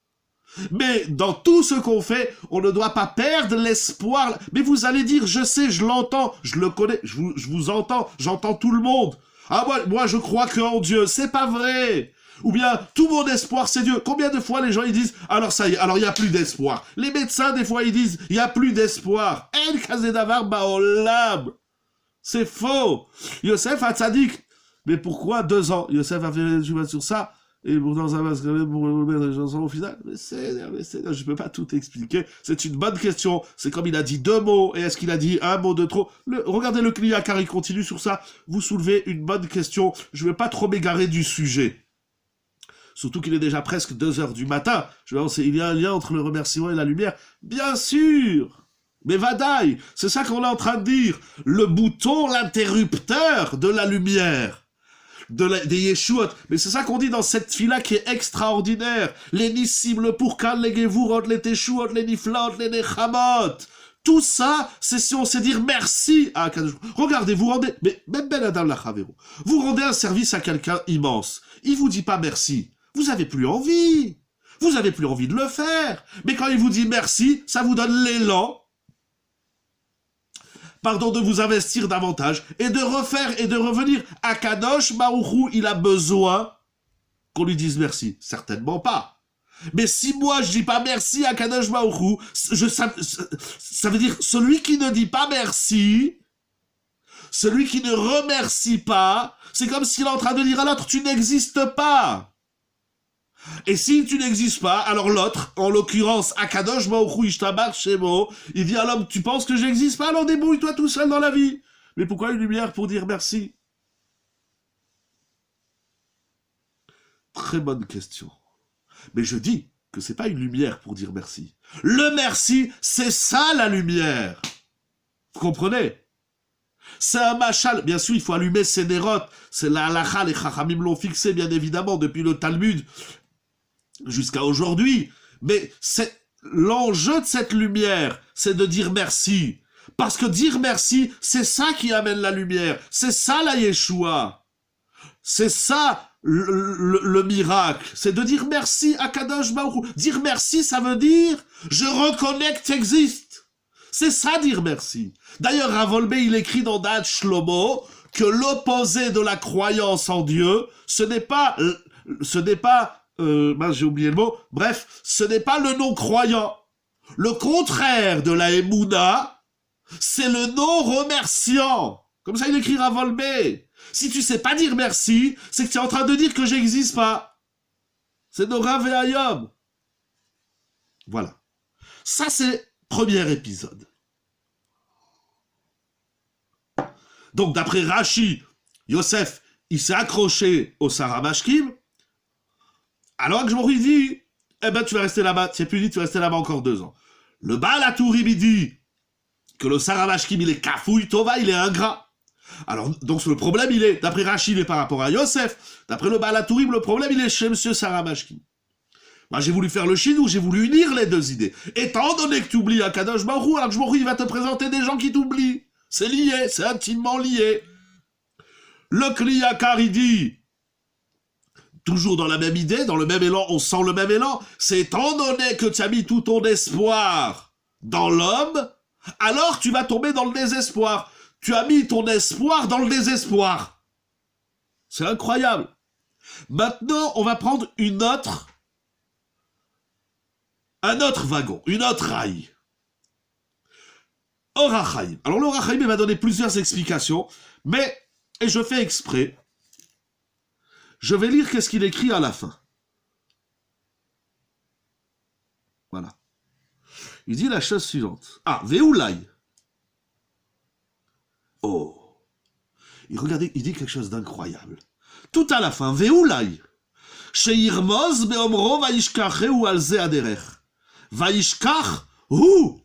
Mais dans tout ce qu'on fait, on ne doit pas perdre l'espoir. Mais vous allez dire, je sais, je l'entends, je le connais, je vous entends, j'entends tout le monde. Ah, moi je crois qu'en Dieu, c'est pas vrai. Ou bien, tout mon espoir, c'est Dieu. Combien de fois les gens, ils disent, alors ça y est, alors il n'y a plus d'espoir. Les médecins, des fois, ils disent, il n'y a plus d'espoir. El Kazedavar Baolam. C'est faux. Yosef Hatzadik. Mais pourquoi 2 ans? Yosef a fait sur ça. Et dans un masque, pour mettre les chansons au final, mais je peux pas tout expliquer. C'est une bonne question. C'est comme il a dit 2 mots, et est-ce qu'il a dit un mot de trop? Regardez le client car il continue sur ça. Vous soulevez une bonne question. Je vais pas trop m'égarer du sujet. Surtout qu'il est déjà presque 2 heures du matin. Il y a un lien entre le remerciement et la lumière. Bien sûr! Mais Vadaï, c'est ça qu'on est en train de dire. Le bouton, l'interrupteur de la lumière. Des Yeshuot. Mais c'est ça qu'on dit dans cette fila qui est extraordinaire. Les Nissim, le Pourkan, les Gevurot, les Teshuot, les Niflaot, les Nechamot. Tout ça, c'est si on sait dire merci à Akadosh. Regardez, vous rendez, mais même Ben Adam Lachavero, vous rendez un service à quelqu'un immense. Il vous dit pas merci. Vous avez plus envie. Vous avez plus envie de le faire. Mais quand il vous dit merci, ça vous donne l'élan de vous investir davantage, et de refaire et de revenir. Akadosh Baruch Hu, il a besoin qu'on lui dise merci. Certainement pas. Mais si moi je dis pas merci à Akadosh Baruch Hu, ça veut dire celui qui ne dit pas merci, celui qui ne remercie pas, c'est comme s'il est en train de dire à l'autre, tu n'existes pas. Et si tu n'existes pas, alors l'autre, en l'occurrence, Akadosh Baruch Hu Ishtabach Shemo, il dit à l'homme, tu penses que j'existe pas, alors débrouille-toi tout seul dans la vie. Mais pourquoi une lumière pour dire merci? Très bonne question. Mais je dis que c'est pas une lumière pour dire merci. Le merci, c'est ça la lumière. Vous comprenez? C'est un machal. Bien sûr, il faut allumer ses nérotes. C'est la halakha, les chachamim l'ont fixé, bien évidemment, depuis le Talmud jusqu'à aujourd'hui. Mais l'enjeu de cette lumière, c'est de dire merci. Parce que dire merci, c'est ça qui amène la lumière. C'est ça la Yeshua. C'est ça le miracle. C'est de dire merci à Kadosh Baruch Hu. Dire merci, ça veut dire je reconnais que tu existes. C'est ça dire merci. D'ailleurs, Ravolbe, il écrit dans Da'at Shlomo que l'opposé de la croyance en Dieu, ce n'est pas j'ai oublié le mot, bref, ce n'est pas le non-croyant. Le contraire de la Emouna, c'est le non-remerciant. Comme ça, il écrit Ravolbe. Si tu sais pas dire merci, c'est que tu es en train de dire que j'existe pas. C'est Nora Ve'ayom. Voilà. Ça, c'est premier épisode. Donc, d'après Rashi, Yosef, il s'est accroché au Saramashkim. Alors que je me dit, eh ben, tu vas rester là-bas. Tu n'es plus dit, tu vas rester là-bas encore 2 ans. Le Baal HaTurim, il dit que le Saramashkim, il est kafouille tova, il est ingrat. Alors, donc, le problème, il est, d'après Rashi, il est par rapport à Yosef. D'après le Baal HaTurim, le problème, il est chez Monsieur Saramashkim. Moi, j'ai voulu faire le chidou, j'ai voulu unir les 2 idées. Étant donné que tu oublies Akadosh Baruch Hu, alors que Baruch Hu, il va te présenter des gens qui t'oublient. C'est lié, c'est intimement lié. Le Kliyakar, il dit, toujours dans la même idée, dans le même élan, on sent le même élan, c'est étant donné que tu as mis tout ton espoir dans l'homme, alors tu vas tomber dans le désespoir. Tu as mis ton espoir dans le désespoir. C'est incroyable. Maintenant, on va prendre un autre wagon, une autre rail. Or HaChaim. Alors le Or HaChaim, il va donner plusieurs explications, mais, et je fais exprès, je vais lire qu'est-ce qu'il écrit à la fin. Voilà. Il dit la chose suivante. Ah, Veoulai. Oh. Regardez, il dit quelque chose d'incroyable. Tout à la fin, Veoulai. Sheirmoz beomro vaishkacheu al ze aderech. Vaishkach hu.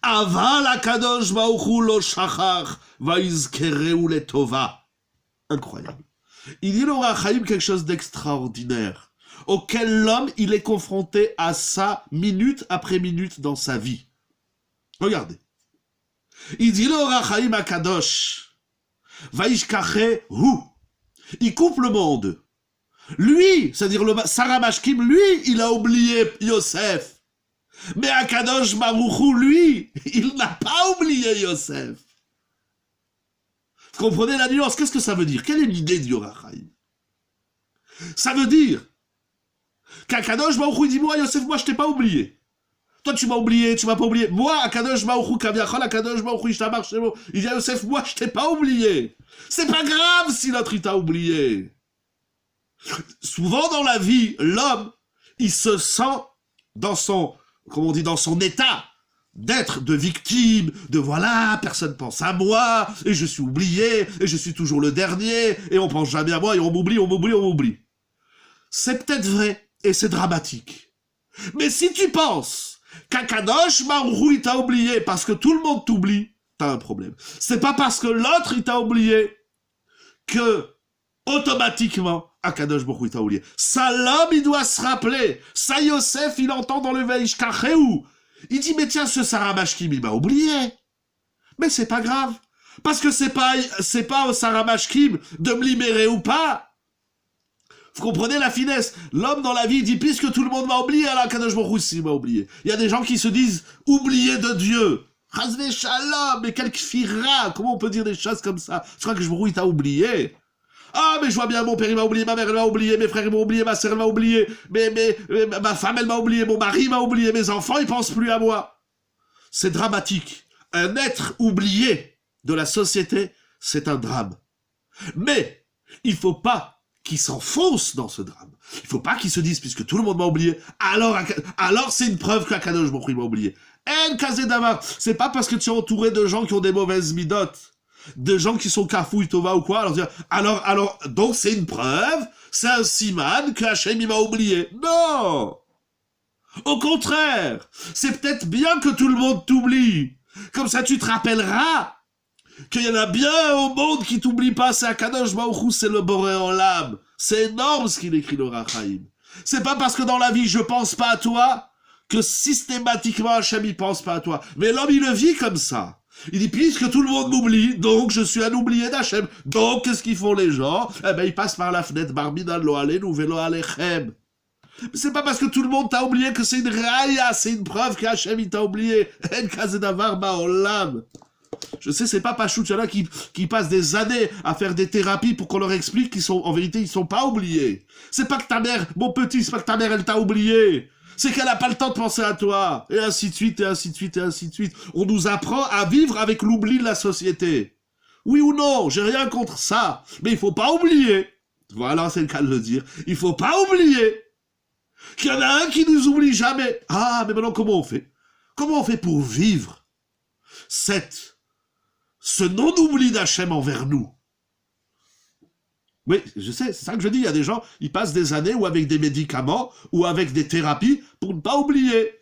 Aval akadosh baruch hu lo shachach. Vaizkereu letova. Incroyable. Il dit le Or HaChaim quelque chose d'extraordinaire, auquel l'homme, il est confronté à ça minute après minute dans sa vie. Regardez. Il dit le Or HaChaim akadosh. Vaishkache hu. Il coupe le monde. Lui, c'est-à-dire le Sarah Mashkim, lui, il a oublié Yosef. Mais Akadosh Baruch Hu, lui, il n'a pas oublié Yosef. Vous comprenez la nuance? Qu'est-ce que ça veut dire? Quelle est l'idée du Or HaChaim? Ça veut dire qu'Akadosh Baruch Hu, il dit, moi, Yosef, moi, je t'ai pas oublié. Toi, tu m'as oublié, tu m'as pas oublié. Moi, Akadosh Baruch Hu, Kaviachol, Akadosh Baruch Hu, Ishtamar Shemo, il dit à Yosef, moi, je t'ai pas oublié. C'est pas grave si l'autre, il t'a oublié. Souvent dans la vie, l'homme, il se sent dans son, comment on dit, dans son état d'être de victime, de voilà, personne pense à moi, et je suis oublié, et je suis toujours le dernier, et on pense jamais à moi, et on m'oublie, on m'oublie, on m'oublie. C'est peut-être vrai, et c'est dramatique. Mais si tu penses qu'Akadosh Baruch Hu, il t'a oublié parce que tout le monde t'oublie, t'as un problème. C'est pas parce que l'autre, il t'a oublié que, automatiquement, Akadosh Baruch Hu, il t'a oublié. Ça, l'homme, il doit se rappeler. Ça, Yosef, il entend dans le Vaishkacheu. Il dit, mais tiens, ce Sarah Mashkim, il m'a oublié. Mais c'est pas grave. Parce que c'est pas au Sarah Mashkim de me libérer ou pas. Vous comprenez la finesse? L'homme dans la vie, il dit, puisque tout le monde m'a oublié, alors Akadosh Baruch Hu, il m'a oublié. Il y a des gens qui se disent, oubliés de Dieu. Chazve shalom, mais quel kfira. Comment on peut dire des choses comme ça? Je crois que Baruch Hu, il t'a oublié. Ah, mais je vois bien, mon père, il m'a oublié, ma mère, elle m'a oublié, mes frères, ils m'ont oublié, ma sœur, elle m'a oublié, ma femme, elle m'a oublié, mon mari m'a oublié, mes enfants, ils pensent plus à moi. C'est dramatique. Un être oublié de la société, c'est un drame. Mais, il faut pas qu'il s'enfonce dans ce drame. Il faut pas qu'il se dise, puisque tout le monde m'a oublié, alors c'est une preuve qu'Akadosh Baruch Hu m'a oublié. En kazé davar. C'est pas parce que tu es entouré de gens qui ont des mauvaises midotes, de gens qui sont kafouille tova ou quoi, alors, donc c'est une preuve, c'est un siman que Hachem il m'a oublié. Non! Au contraire, c'est peut-être bien que tout le monde t'oublie. Comme ça tu te rappelleras qu'il y en a bien au monde qui t'oublie pas, c'est Akadosh Baruch Hu, c'est le Boré Olam. C'est énorme ce qu'il écrit le Or HaChaim. C'est pas parce que dans la vie je pense pas à toi, que systématiquement Hachem il pense pas à toi. Mais l'homme il le vit comme ça. Il dit, puisque tout le monde m'oublie, donc je suis un oublié d'Hachem. Donc, qu'est-ce qu'ils font les gens? Eh ben, ils passent par la fenêtre, Barminan lo alenu velo alechem. Mais c'est pas parce que tout le monde t'a oublié que c'est une raya, c'est une preuve qu'Hachem il t'a oublié. En kazedavar ba'olam. Je sais, c'est pas Pachout, il y en a qui passent des années à faire des thérapies pour qu'on leur explique qu'ils sont, en vérité, ils sont pas oubliés. C'est pas que ta mère, mon petit, c'est pas que ta mère, elle t'a oublié. C'est qu'elle n'a pas le temps de penser à toi, et ainsi de suite, et ainsi de suite, et ainsi de suite. On nous apprend à vivre avec l'oubli de la société. Oui ou non, j'ai rien contre ça, mais il faut pas oublier, voilà, c'est le cas de le dire, il faut pas oublier qu'il y en a un qui nous oublie jamais. Ah, mais maintenant, comment on fait? Comment on fait pour vivre ce non-oubli d'Hachem envers nous? Oui, je sais, c'est ça que je dis, il y a des gens, ils passent des années ou avec des médicaments, ou avec des thérapies, pour ne pas oublier.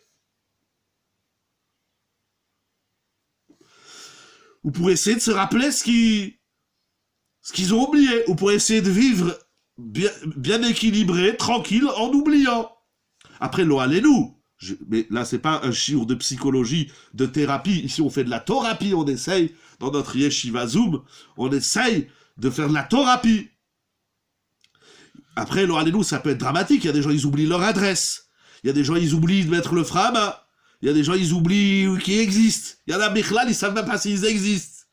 Ou pour essayer de se rappeler ce qu'ils ont oublié, ou pour essayer de vivre bien équilibré, tranquille, en oubliant. Après, lo alenu. Mais là, c'est pas un chiour de psychologie, de thérapie. Ici, on fait de la thérapie, on essaye, dans notre yeshiva Zoom, on essaye de faire de la thérapie. Après, lo alenu, ça peut être dramatique. Il y a des gens, ils oublient leur adresse. Il y a des gens, ils oublient de mettre le frama. Il y a des gens, ils oublient qui existent. Il y en a, Michlal, ils savent même pas s'ils existent.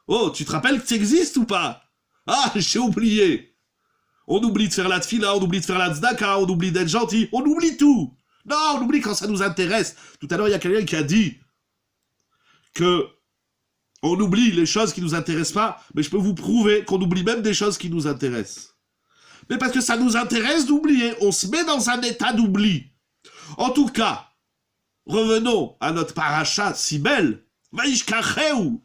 Oh, tu te rappelles que tu existes ou pas? Ah, j'ai oublié. On oublie de faire la tfila, on oublie de faire la tzedaka, on oublie d'être gentil. On oublie tout. Non, on oublie quand ça nous intéresse. Tout à l'heure, il y a quelqu'un qui a dit que On oublie les choses qui nous intéressent pas, mais je peux vous prouver qu'on oublie même des choses qui nous intéressent. Mais parce que ça nous intéresse d'oublier, on se met dans un état d'oubli. En tout cas, revenons à notre paracha si belle. Vaishkacheu.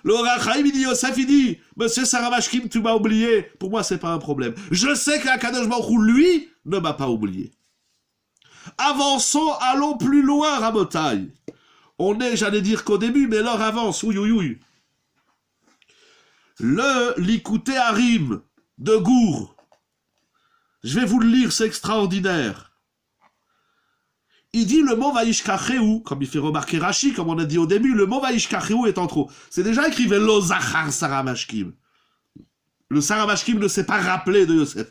Le Rachaim, il dit, Yosef, il dit, Monsieur Saramashkim, tu m'as oublié. Pour moi, c'est pas un problème. Je sais qu'Akadosh Baruch Hu, lui, ne m'a pas oublié. Avançons, allons plus loin, Rabotai. On est, j'allais dire qu'au début, mais l'heure avance, oui, oui, oui. Le Likutei Harim de Gour. Je vais vous le lire, c'est extraordinaire. Il dit le mot Vaishkacheu, comme il fait remarquer Rashi, comme on a dit au début, le mot Vaishkacheu est en trop. C'est déjà écrit Velo Zachar Saramashkim. Le Saramashkim ne s'est pas rappelé de Yosef.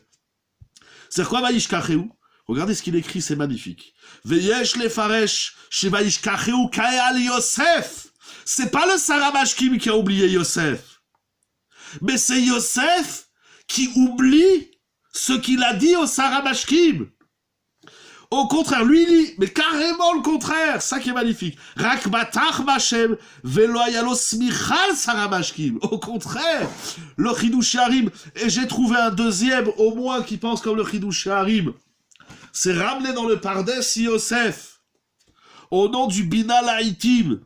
C'est quoi Vaishkacheu? Regardez ce qu'il écrit, c'est magnifique. Veyesh lefaresh chez Vaishkacheu kaeal Yosef. C'est pas le Saramashkim qui a oublié Yosef. Mais c'est Yosef qui oublie ce qu'il a dit au Saramashkim. Au contraire, lui, il dit, mais carrément le contraire, ça qui est magnifique. Rak batach Mashem, velo ayalo smichal Saramashkim. Au contraire, le Chidushei Harim, et j'ai trouvé un deuxième, au moins, qui pense comme le Chidushei Harim. C'est ramené dans le Pardes Yosef, au nom du Bina Laïtim,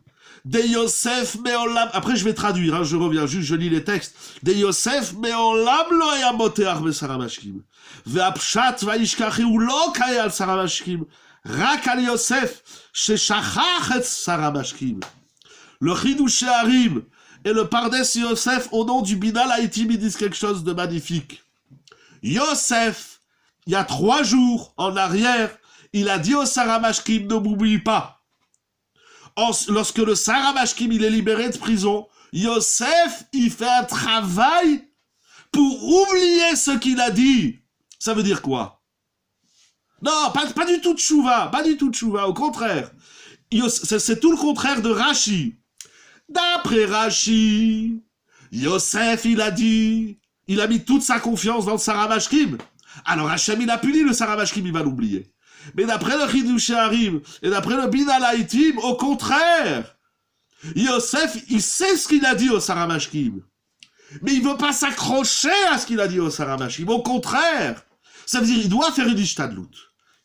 de Yosef Meolam. Après, je vais traduire, hein, je reviens juste, je lis les textes. De Yosef Meolam lo ayamoteach be Saramashkim. Ve'apshat vaishkacheu lo kaya al Saramashkim. Rak al Yosef sheshachach et Saramashkim. Le Chidushei Harim et le Pardes Yosef, au nom du Bina Laïtim, ils disent quelque chose de magnifique. Yosef, il y a 3 jours en arrière, il a dit au Saramashkim, ne m'oublie pas. Lorsque le Saramashkim il est libéré de prison, Yosef, il fait un travail pour oublier ce qu'il a dit. Ça veut dire quoi? Non, pas du tout de tchouva, pas du tout de tchouva, au contraire. C'est tout le contraire de Rashi. D'après Rashi, Yosef, il a mis toute sa confiance dans le Saramashkim. Alors Hachem, il a puni le Saramashkim, il va l'oublier. Mais d'après le Chidushei Harim et d'après le Bina Laïtim, au contraire, Yosef, il sait ce qu'il a dit au Saramashkim. Mais il veut pas s'accrocher à ce qu'il a dit au Saramashkim. Au contraire, ça veut dire il doit faire une ishtadlout.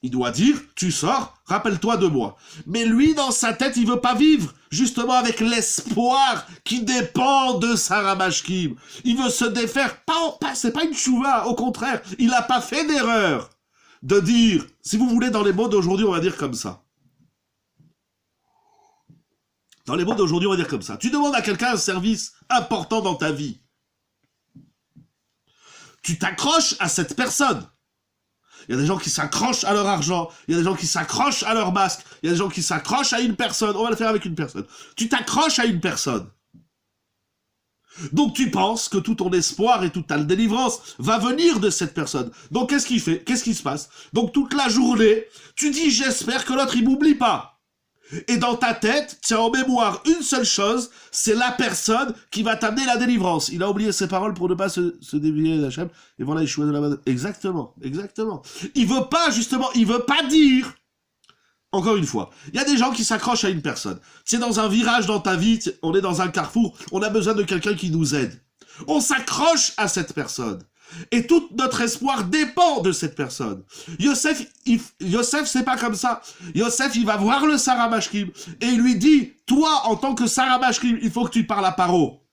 Il doit dire, tu sors, rappelle-toi de moi. Mais lui, dans sa tête, il veut pas vivre, justement avec l'espoir qui dépend de Saramashkim. Il veut se défaire. C'est pas une tchouva, au contraire, il a pas fait d'erreur. De dire, si vous voulez, dans les mots d'aujourd'hui, on va dire comme ça. Dans les mots d'aujourd'hui, on va dire comme ça. Tu demandes à quelqu'un un service important dans ta vie. Tu t'accroches à cette personne. Il y a des gens qui s'accrochent à leur argent, il y a des gens qui s'accrochent à leur masque, il y a des gens qui s'accrochent à une personne. On va le faire avec une personne. Tu t'accroches à une personne. Donc tu penses que tout ton espoir et toute ta délivrance va venir de cette personne. Donc qu'est-ce qu'il fait? Qu'est-ce qui se passe? Donc toute la journée, tu dis j'espère que l'autre il m'oublie pas. Et dans ta tête, tu as en mémoire une seule chose, c'est la personne qui va t'amener la délivrance. Il a oublié ses paroles pour ne pas se dévier d'Hachem. Et voilà, il choisit de la... Exactement, exactement. Il veut pas dire... Encore une fois, il y a des gens qui s'accrochent à une personne. C'est dans un virage dans ta vie, on est dans un carrefour, on a besoin de quelqu'un qui nous aide. On s'accroche à cette personne. Et tout notre espoir dépend de cette personne. Yosef, c'est pas comme ça. Yosef, il va voir le Saramashkim et il lui dit, toi, en tant que Saramashkim, il faut que tu parles à Paro.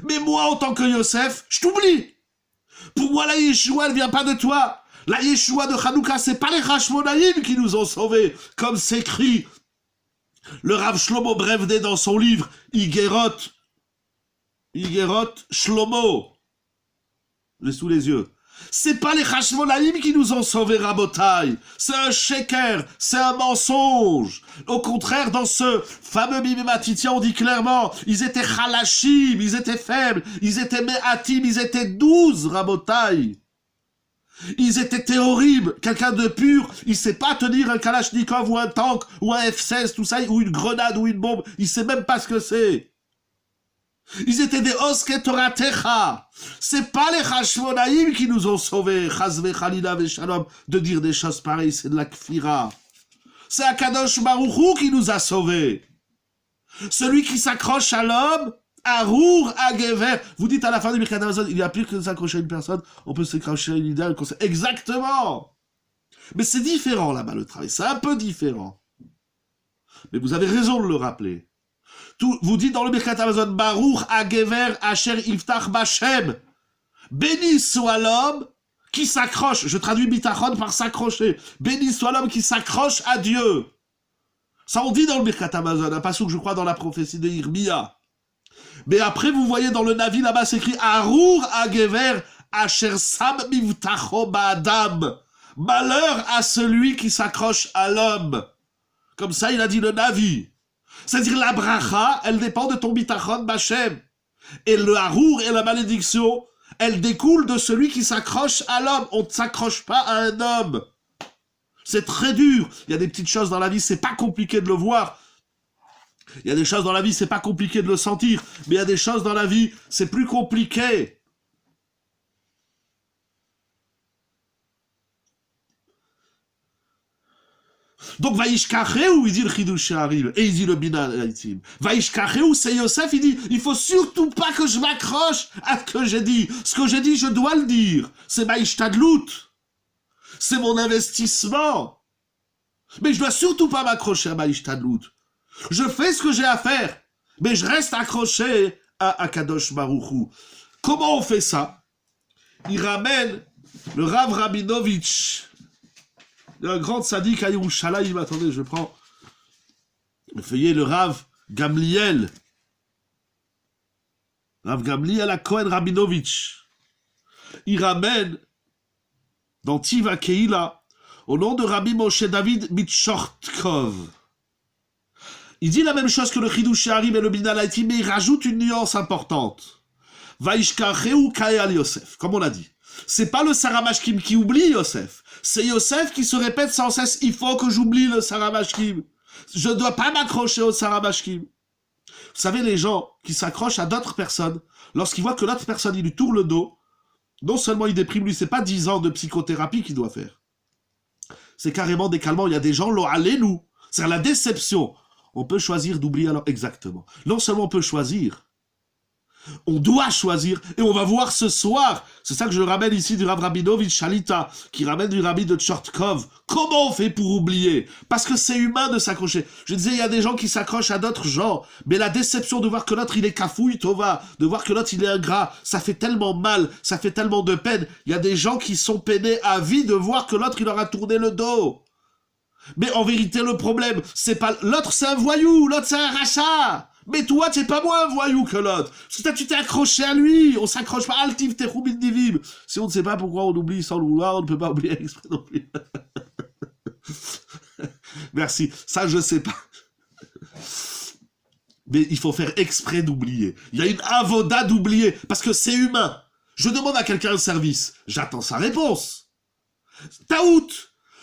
Mais moi, en tant que Yosef, je t'oublie. Pour moi, la Yeshua, elle vient pas de toi. La Yeshua de Hanouka, c'est pas les Hashmonaïm qui nous ont sauvés, comme s'écrit le Rav Shlomo Brevde dans son livre Igerot Shlomo. J'ai sous les yeux. C'est pas les Hashmonaïm qui nous ont sauvés, Rabotai. C'est un sheker, c'est un mensonge. Au contraire, dans ce fameux Mimimatitia, on dit clairement, ils étaient Chalashim, ils étaient faibles, ils étaient Me'atim, ils étaient 12, Rabotai. Ils étaient horribles. Quelqu'un de pur, il sait pas tenir un Kalachnikov ou un tank ou un F-16, tout ça, ou une grenade ou une bombe. Il sait même pas ce que c'est. Ils étaient des Osketoratecha. C'est pas les Hashmonaïm qui nous ont sauvés, Chazve Khalila Veshalom, de dire des choses pareilles, c'est de la kfira. C'est Akadosh Baruch Hu qui nous a sauvés. Celui qui s'accroche à l'homme, Arour Agever. Vous dites à la fin du Birkat Hamazon, il y a pire que de s'accrocher à une personne, on peut s'accrocher à une idée, exactement. Mais c'est différent là-bas le travail, c'est un peu différent. Mais vous avez raison de le rappeler. Vous dites dans le Birkat Hamazon, Baruch Agever Asher Iftach Bashem. Béni soit l'homme qui s'accroche. Je traduis bitachon par s'accrocher. Béni soit l'homme qui s'accroche à Dieu. Ça on dit dans le Birkat Hamazon, un passage que je crois dans la prophétie de Yirmia. Mais après vous voyez dans le Navi là-bas c'est écrit Arour Agever Asher Sam Mivtacho Ba'adam. Malheur à celui qui s'accroche à l'homme. Comme ça il a dit le Navi. C'est-à-dire la bracha, elle dépend de ton bitachon Bachem. Et le Arour et la malédiction, elle découle de celui qui s'accroche à l'homme. On ne s'accroche pas à un homme. C'est très dur. Il y a des petites choses dans la vie, c'est pas compliqué de le voir. Il y a des choses dans la vie, c'est pas compliqué de le sentir. Mais il y a des choses dans la vie, c'est plus compliqué. Donc, Vaishkacheu, il dit le Chidush She'arim, et il dit le Bina Laïtim. Vaishkacheu, c'est Yosef, il dit, il faut surtout pas que je m'accroche à ce que j'ai dit. Ce que j'ai dit, je dois le dire. C'est ma Ishtadlout. C'est mon investissement. Mais je dois surtout pas m'accrocher à ma Ishtadlout. Je fais ce que j'ai à faire, mais je reste accroché à Akadosh Baruch Hu. Comment on fait ça? Il ramène le Rav Rabinovitch, un grand tzaddik à Yerushalayim. Attendez, je prends le feuillet, le Rav Gamliel. Rav Gamliel à Cohen Rabinovitch. Il ramène dans Tiva Keila au nom de Rabbi Moshe David Mitchortkov. Il dit la même chose que le Chidush She'arim et le Bina Laïtim, mais il rajoute une nuance importante. Vaishkacheu Kael Yosef, comme on l'a dit. C'est pas le Saramashkim qui oublie Yosef. C'est Yosef qui se répète sans cesse, il faut que j'oublie le Saramashkim. Je ne dois pas m'accrocher au Saramashkim. Vous savez, les gens qui s'accrochent à d'autres personnes, lorsqu'ils voient que l'autre personne, il lui tourne le dos, non seulement il déprime, lui, c'est pas 10 ans de psychothérapie qu'il doit faire. C'est carrément des calmants. Il y a des gens, allez-nous. C'est la déception. On peut choisir d'oublier alors exactement. Non seulement on peut choisir, on doit choisir, et on va voir ce soir, c'est ça que je ramène ici du Rav Rabinovitch Shalita, qui ramène du Rabbi de Tchortkov. Comment on fait pour oublier? Parce que c'est humain de s'accrocher. Je disais, il y a des gens qui s'accrochent à d'autres gens, mais la déception de voir que l'autre il est cafouille, tova, de voir que l'autre il est ingrat, ça fait tellement mal, ça fait tellement de peine. Il y a des gens qui sont peinés à vie de voir que l'autre il leur a tourné le dos. Mais en vérité, le problème, c'est pas... L'autre, c'est un voyou, l'autre, c'est un rachat. Mais toi, t'es pas moins un voyou que l'autre. Parce que tu t'es accroché à lui. On s'accroche pas. Altif, techumit divim. Si on ne sait pas pourquoi on oublie sans le vouloir, on ne peut pas oublier exprès non plus. Merci. Ça, je sais pas. Mais il faut faire exprès d'oublier. Il y a une avoda d'oublier. Parce que c'est humain. Je demande à quelqu'un un service. J'attends sa réponse. Taout.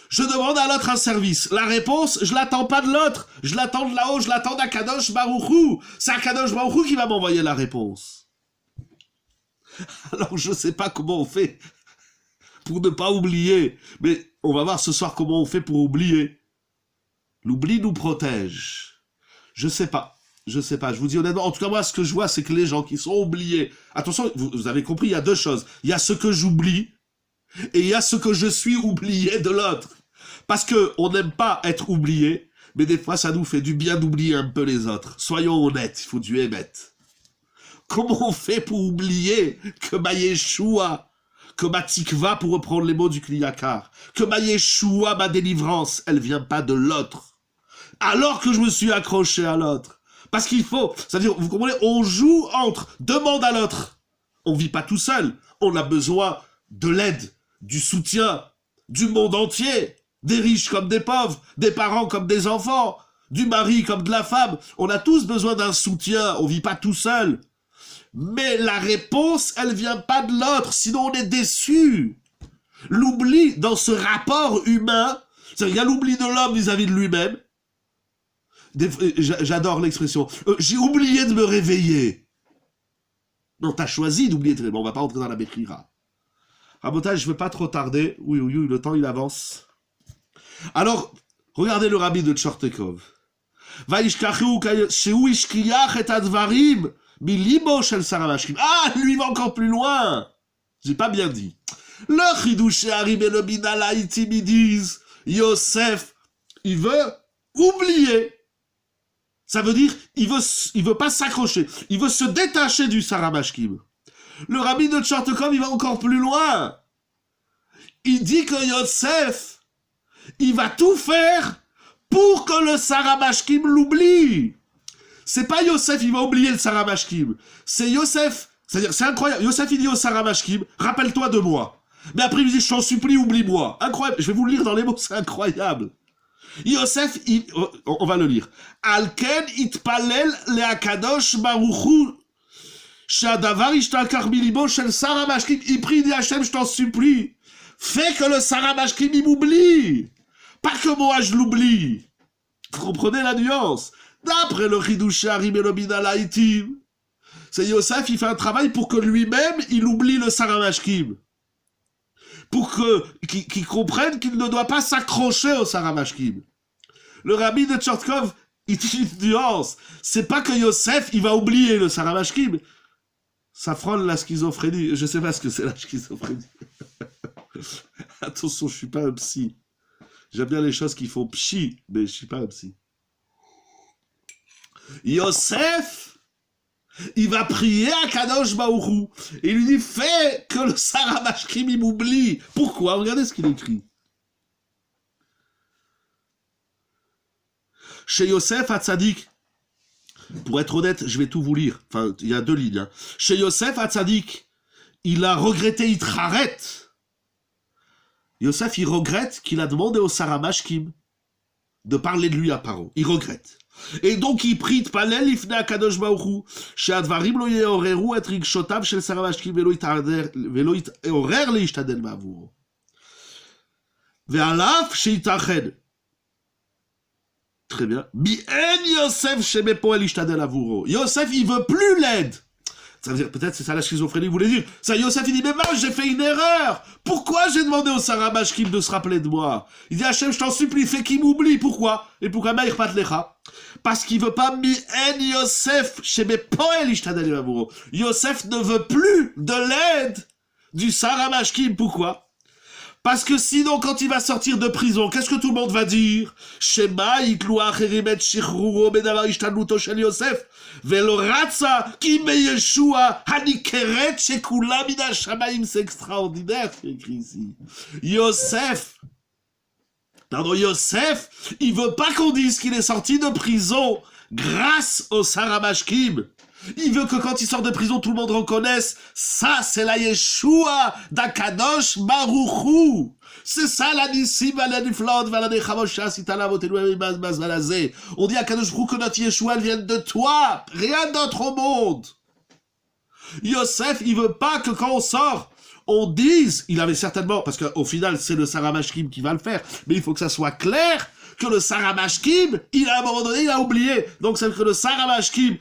Je demande à l'autre un service. La réponse, je l'attends pas de l'autre. Je l'attends de là-haut, je l'attends d'Akadosh Baruch Hu. C'est Akadosh Baruch Hu qui va m'envoyer la réponse. Alors je sais pas comment on fait pour ne pas oublier. Mais on va voir ce soir comment on fait pour oublier. L'oubli nous protège. Je sais pas. Je vous dis honnêtement. En tout cas, moi, ce que je vois, c'est que les gens qui sont oubliés... Attention, vous avez compris, il y a deux choses. Il y a ce que j'oublie et il y a ce que je suis oublié de l'autre. Parce que on n'aime pas être oublié, mais des fois ça nous fait du bien d'oublier un peu les autres. Soyons honnêtes, il faut du émettre. Comment on fait pour oublier que ma Yeshua, que ma tikva, pour reprendre les mots du Kliyakar, que ma Yeshua, ma délivrance, elle vient pas de l'autre. Alors que je me suis accroché à l'autre. Parce qu'il faut, c'est-à-dire, vous comprenez, on joue entre, demande à l'autre. On vit pas tout seul, on a besoin de l'aide, du soutien, du monde entier. Des riches comme des pauvres, des parents comme des enfants, du mari comme de la femme. On a tous besoin d'un soutien, on vit pas tout seul. Mais la réponse, elle vient pas de l'autre, sinon on est déçu. L'oubli dans ce rapport humain, c'est-à-dire il y a l'oubli de l'homme vis-à-vis de lui-même. J'adore l'expression. J'ai oublié de me réveiller. Non, t'as choisi d'oublier de te réveiller. Bon, on va pas rentrer dans la Bechira. Rabotage, je veux pas trop tarder. Oui, le temps il avance. Alors, regardez le rabbi de Tchortkov. Vaishkacheu sheu ishkiach et advarim Milimo shel Saramashkim. Ah, lui il va encore plus loin. J'ai pas bien dit. Le chidouché Harim et le Binala Itim, ils disent, Yosef, il veut oublier. Ça veut dire, il veut pas s'accrocher. Il veut se détacher du Saramashkim. Le rabbi de Tchortkov, il va encore plus loin. Il dit que Yosef, il va tout faire pour que le Saramashkim l'oublie. C'est pas Yosef, il va oublier le Saramashkim. C'est Yosef, c'est-à-dire, c'est incroyable. Yosef, il dit au Saramashkim, rappelle-toi de moi. Mais après, il dit, je t'en supplie, oublie-moi. Incroyable. Je vais vous le lire dans les mots, c'est incroyable. Yosef, on va le lire. Alken itpalel leakadosh baruchu shadavar ishtakar milimo shel Saramashkim. Il prie, il dit Hachem, je t'en supplie. Fais que le Saramashkim, il m'oublie. Pas que moi, je l'oublie. Vous comprenez la nuance? D'après le Chidouché Harim et le Binala Itim, c'est Yosef, il fait un travail pour que lui-même, il oublie le Saramashkim. Pour qu'il comprenne qu'il ne doit pas s'accrocher au Saramashkim. Le rabbi de Tchortkov, il dit une nuance. C'est pas que Yosef, il va oublier le Saramashkim. Ça frôle la schizophrénie. Je sais pas ce que c'est la schizophrénie. Attention, je suis pas un psy. J'aime bien les choses qui font pchi, mais je suis pas un psy. Yosef, il va prier à Kadosh Baruch et il lui dit, fais que le Saramashkim il m'oublie. Pourquoi? Regardez ce qu'il écrit. Chez Yosef Hatzadik, pour être honnête, je vais tout vous lire. Enfin, il y a 2 lignes. Hein. Chez Yosef Hatzadik, il a regretté Yitraret. Yosef, il regrette qu'il a demandé au Saramashkim de parler de lui à Paro. Il regrette. Et donc il prie Tpalel ifne akadosh baruchu she'advarim lo ye'oreru et rigshotav shel Saramashkim velo yit'orer leishtadel ba'avuro. Ve'alaf she'itached. Très bien. Bien Yosef shemepoel ishtadel avuro. Yosef, il veut plus l'aide. Ça veut dire, peut-être c'est ça la schizophrénie, vous voulez dire. Ça, Yosef, il dit, mais moi, j'ai fait une erreur. Pourquoi j'ai demandé au Saramashkim de se rappeler de moi? Il dit, Hachem, je t'en supplie, fais qu'il m'oublie. Pourquoi? Et pourquoi Maïr Patlecha? Parce qu'il veut pas mi-en Yosef chez mes poèles ishtadel avuro. Yosef ne veut plus de l'aide du Saramashkim. Pourquoi? Parce que sinon, quand il va sortir de prison, qu'est-ce que tout le monde va dire? Shema yitlou acherimet shichruro bedavar ishtadluto shel Yosef velo ratza ki meyeshua hanikeret shekula mina shamayim. C'est extraordinaire ce qui est écrit ici. Yosef, il veut pas qu'on dise qu'il est sorti de prison grâce au Saramashkim. Il veut que quand il sort de prison, tout le monde reconnaisse, ça c'est la Yeshua d'Akadosh Baruchu. C'est ça la Nissim, la Niflot, la Nechamosha, Sitala, Motelou, Bazbalazé. On dit à Akadosh Baruchu que notre Yeshua, elle vient de toi, rien d'autre au monde. Yosef, il veut pas que quand on sort, on dise, il avait certainement, parce qu'au final, c'est le Saramashkim qui va le faire, mais il faut que ça soit clair que le Saramashkim, il a à un moment donné, il a oublié. Donc c'est que le Saramashkim,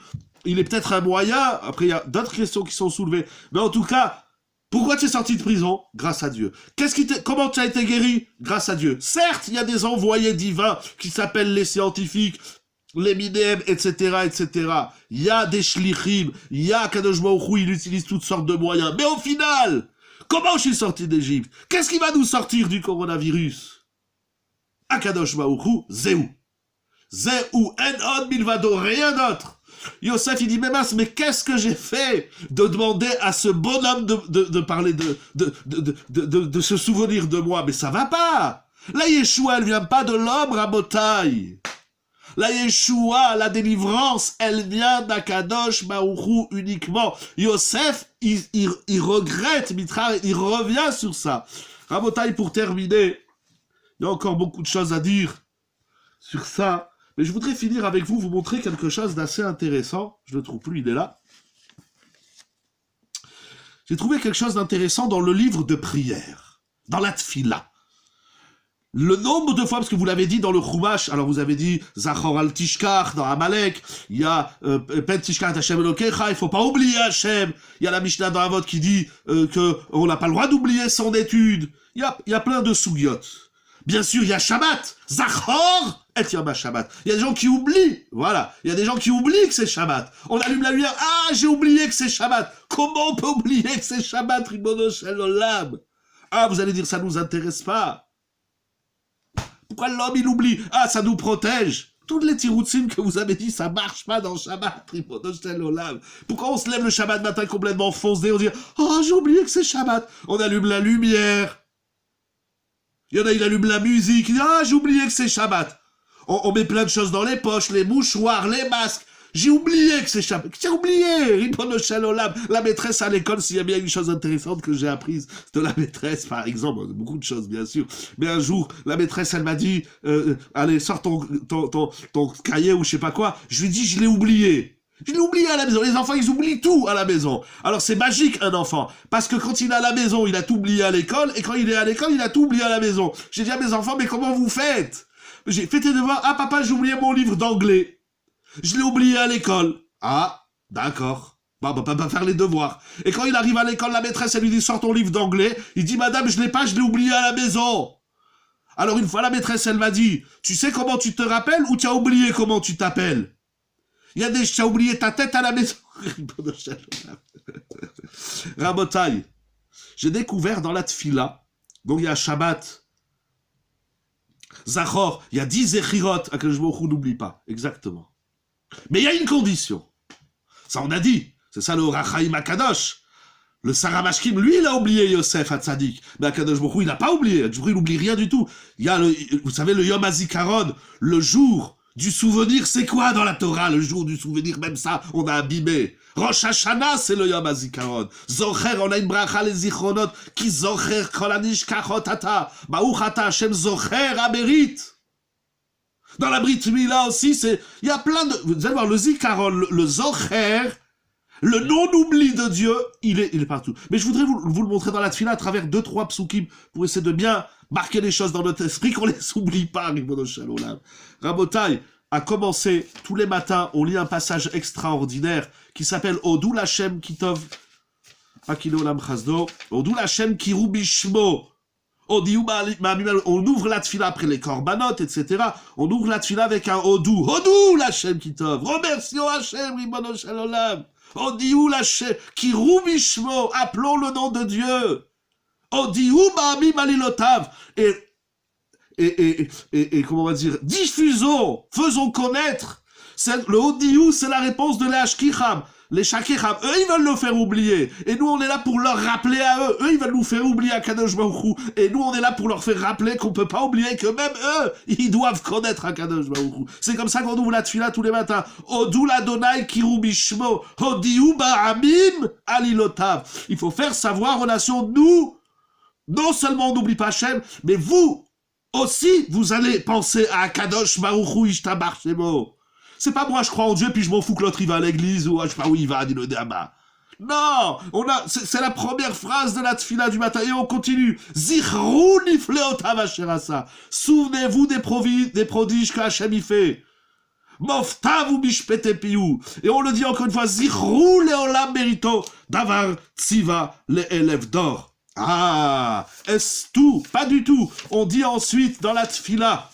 il est peut-être un moyen, après il y a d'autres questions qui sont soulevées, mais en tout cas, pourquoi tu es sorti de prison? Grâce à Dieu. Comment tu as été guéri? Grâce à Dieu. Certes, il y a des envoyés divins qui s'appellent les scientifiques, les minéem, etc., etc. Il y a des shlichim, il y a Kadosh Baruch Hu, il utilise toutes sortes de moyens. Mais au final, comment je suis sorti d'Égypte? Qu'est-ce qui va nous sortir du coronavirus? Akadosh Baruch Hu, Zéou. Zéou, en od milvado, rien d'autre. Yosef, il dit, mais qu'est-ce que j'ai fait de demander à ce bonhomme de parler de se souvenir de moi? Mais ça va pas. La Yeshua, elle vient pas de l'homme, Rabotai. La Yeshua, la délivrance, elle vient d'Akadosh Baruch Hu uniquement. Yosef, il regrette, Mitra, il revient sur ça. Rabotai, pour terminer, il y a encore beaucoup de choses à dire sur ça. Mais je voudrais finir avec vous montrer quelque chose d'assez intéressant. Je ne le trouve plus, il est là. J'ai trouvé quelque chose d'intéressant dans le livre de prière, dans la Tfila. Le nombre de fois, parce que vous l'avez dit dans le Chumash, alors vous avez dit Zachor al Tishkach dans Amalek, il y a Pen Tishkach Hashem Elokecha, il faut pas oublier Hashem. Il y a la Mishnah dans Avot qui dit qu'on n'a pas le droit d'oublier son étude. Il y a plein de sougiotes. Bien sûr, il y a Shabbat. Zachor et Yom Shabbat. Il y a des gens qui oublient. Voilà. Il y a des gens qui oublient que c'est Shabbat. On allume la lumière. Ah, j'ai oublié que c'est Shabbat. Comment on peut oublier que c'est Shabbat, Ribono Shel Olam? Ah, vous allez dire, ça nous intéresse pas. Pourquoi l'homme, il oublie? Ah, ça nous protège. Toutes les tiroutsim que vous avez dit, ça marche pas dans Shabbat, Ribono Shel Olam. Pourquoi on se lève le Shabbat matin complètement foncé, on dit, oh, j'ai oublié que c'est Shabbat. On allume la lumière. Il y en a, il allume la musique, il dit, ah, j'ai oublié que c'est Shabbat. On met plein de choses dans les poches, les mouchoirs, les masques. J'ai oublié que c'est Shabbat. J'ai oublié, Ribono Shel Olam. La maîtresse à l'école, s'il y a bien une chose intéressante que j'ai apprise de la maîtresse, par exemple, beaucoup de choses, bien sûr. Mais un jour, la maîtresse, elle m'a dit, allez, sors ton cahier ou je sais pas quoi. Je lui ai dit, je l'ai oublié. Je l'ai oublié à la maison. Les enfants, ils oublient tout à la maison. Alors, c'est magique, un enfant. Parce que quand il est à la maison, il a tout oublié à l'école. Et quand il est à l'école, il a tout oublié à la maison. J'ai dit à mes enfants, mais comment vous faites? J'ai fait tes devoirs. Ah, papa, j'ai oublié mon livre d'anglais. Je l'ai oublié à l'école. Ah, d'accord. Bon, on peut pas faire les devoirs. Et quand il arrive à l'école, la maîtresse, elle lui dit, sors ton livre d'anglais. Il dit, madame, je l'ai pas, je l'ai oublié à la maison. Alors, une fois, la maîtresse, elle m'a dit, tu sais comment tu te rappelles ou tu as oublié comment tu t'appelles? Il y a des... Tu as oublié ta tête à la maison. Rabotai, j'ai découvert dans la tfila, donc il y a Shabbat, Zachor, il y a 10 Zechirot, à que je n'oublie pas, exactement. Mais il y a une condition. Ça, on a dit. C'est ça le Rachaim Akadosh. Le Saramashkim, lui, il a oublié Yosef Hatzadik. Mais Akadosh Baruch Hu, il n'a pas oublié. Il n'oublie rien du tout. Il y a, vous savez, le Yom HaZikaron, le jour du souvenir, c'est quoi dans la Torah, le jour du souvenir? Même ça, on a abîmé. Rosh Hashanah, c'est le Yom HaZikaron. Zocher, on a une bracha les zichronot, qui zocher kol hanishkachot ata. Baruch ata Hashem zocher aberit. Dans la Brit Mila aussi, il y a plein de, vous allez voir, le Zikaron, le zocher, le non-oubli de Dieu, il est partout. Mais je voudrais vous le montrer dans la tfila à travers 2-3 psukim pour essayer de bien marquer les choses dans notre esprit, qu'on les oublie pas, Ribono Shel Olam. Rabotai, à commencer, tous les matins, on lit un passage extraordinaire qui s'appelle Odou Lashem Kitov, Akilo Olam Chazdo, Odou Lashem Kiru Bishmo. On ouvre la tfila après les korbanot, etc. On ouvre la tfila avec un Odou. Odou Lashem Kitov. Remercions Hashem, Ribono Shel Olam. Odiou Lashem Kiru Bishmo. Appelons le nom de Dieu. Odiou Ma'amim Alilotav. Et comment on va dire, diffusons, faisons connaître. Le Odiou, c'est la réponse de les Ashkicham. Les Shakecham, eux, ils veulent le faire oublier. Et nous, on est là pour leur rappeler à eux. Eux, ils veulent nous faire oublier à Kadosh Baruch Hu. Et nous, on est là pour leur faire rappeler qu'on peut pas oublier que même eux, ils doivent connaître à Kadosh Baruch Hu. C'est comme ça qu'on ouvre la tfila tous les matins. Odou l'Adonai kiru bishmo. Odiou ba'amim alilotav. Il faut faire savoir aux nations, nous, non seulement on n'oublie pas Hachem, mais vous aussi, vous allez penser à Kadosh Baruch Hu Ishtabar Shemo. C'est pas moi, je crois en Dieu, puis je m'en fous que l'autre il va à l'église, ou je sais pas où il va, dit le Dama. Non, c'est la première phrase de la tfila du matin, et on continue. Zichrou nifleotav asher asa. Souvenez-vous des prodiges que Hachem y fait. Moftav bishpete piou. Et on le dit encore une fois, Zichrou leolam merito, davar tziva le élève d'or. Ah, est-ce tout? Pas du tout. On dit ensuite dans la tfila,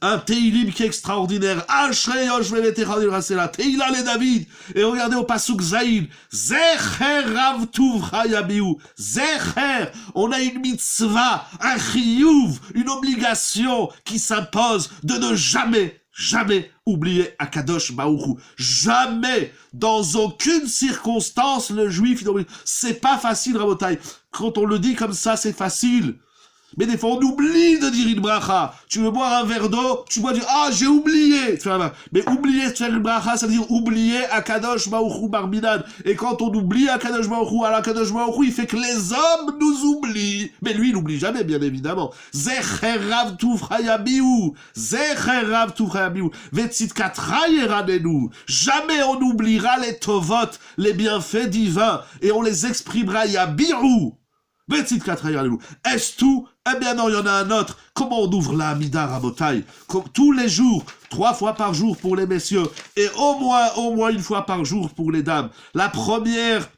un Teilim qui est extraordinaire. Ashrei Yoshve Veteranu Rasela. Teila le David. Et regardez au Pasuk Zaïd. Zecher Rav Tuvcha Yabiou. Zecher. On a une mitzvah, un chiyuv, une obligation qui s'impose de ne jamais oublier Akadosh Baruch Hu. Jamais, dans aucune circonstance, le juif, c'est pas facile, Rabotai. Quand on le dit comme ça, c'est facile. Mais des fois, on oublie de dire une bracha. Tu veux boire un verre d'eau, tu bois du... Ah, j'ai oublié. Mais oublier de faire une bracha, ça veut dire oublier Akadosh Baruch Hu Barminan. Et quand on oublie Akadosh Baruch Hu, alors Akadosh Baruch Hu, il fait que les hommes nous oublient. Mais lui, il n'oublie jamais, bien évidemment. Zecher Rav Tuvcha Yabiou. Zecher Rav Tuvcha Yabiou. Vetzidkatra Yeranenu. Jamais on oubliera les tovot, les bienfaits divins, et on les exprimera Yabiou. Est-ce tout? Eh bien non, il y en a un autre. Comment on ouvre la Hamida, Rabotai? Comme tous les jours, 3 fois par jour pour les messieurs, et au moins 1 fois par jour pour les dames. La première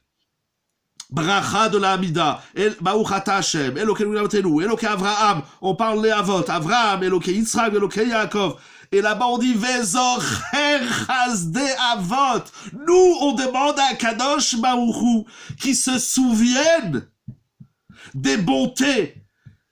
bracha de la Hamida, Baruch Ata Hashem, Elokeinu Lamtenu, Eloke Avraham, on parle les Avot, Avraham, Eloke Yitzhak, Eloke Yaakov. Et là-bas, on dit Vezocher Chasde Avot. Nous, on demande à Kadosh Baruch qui se souvienne des bontés,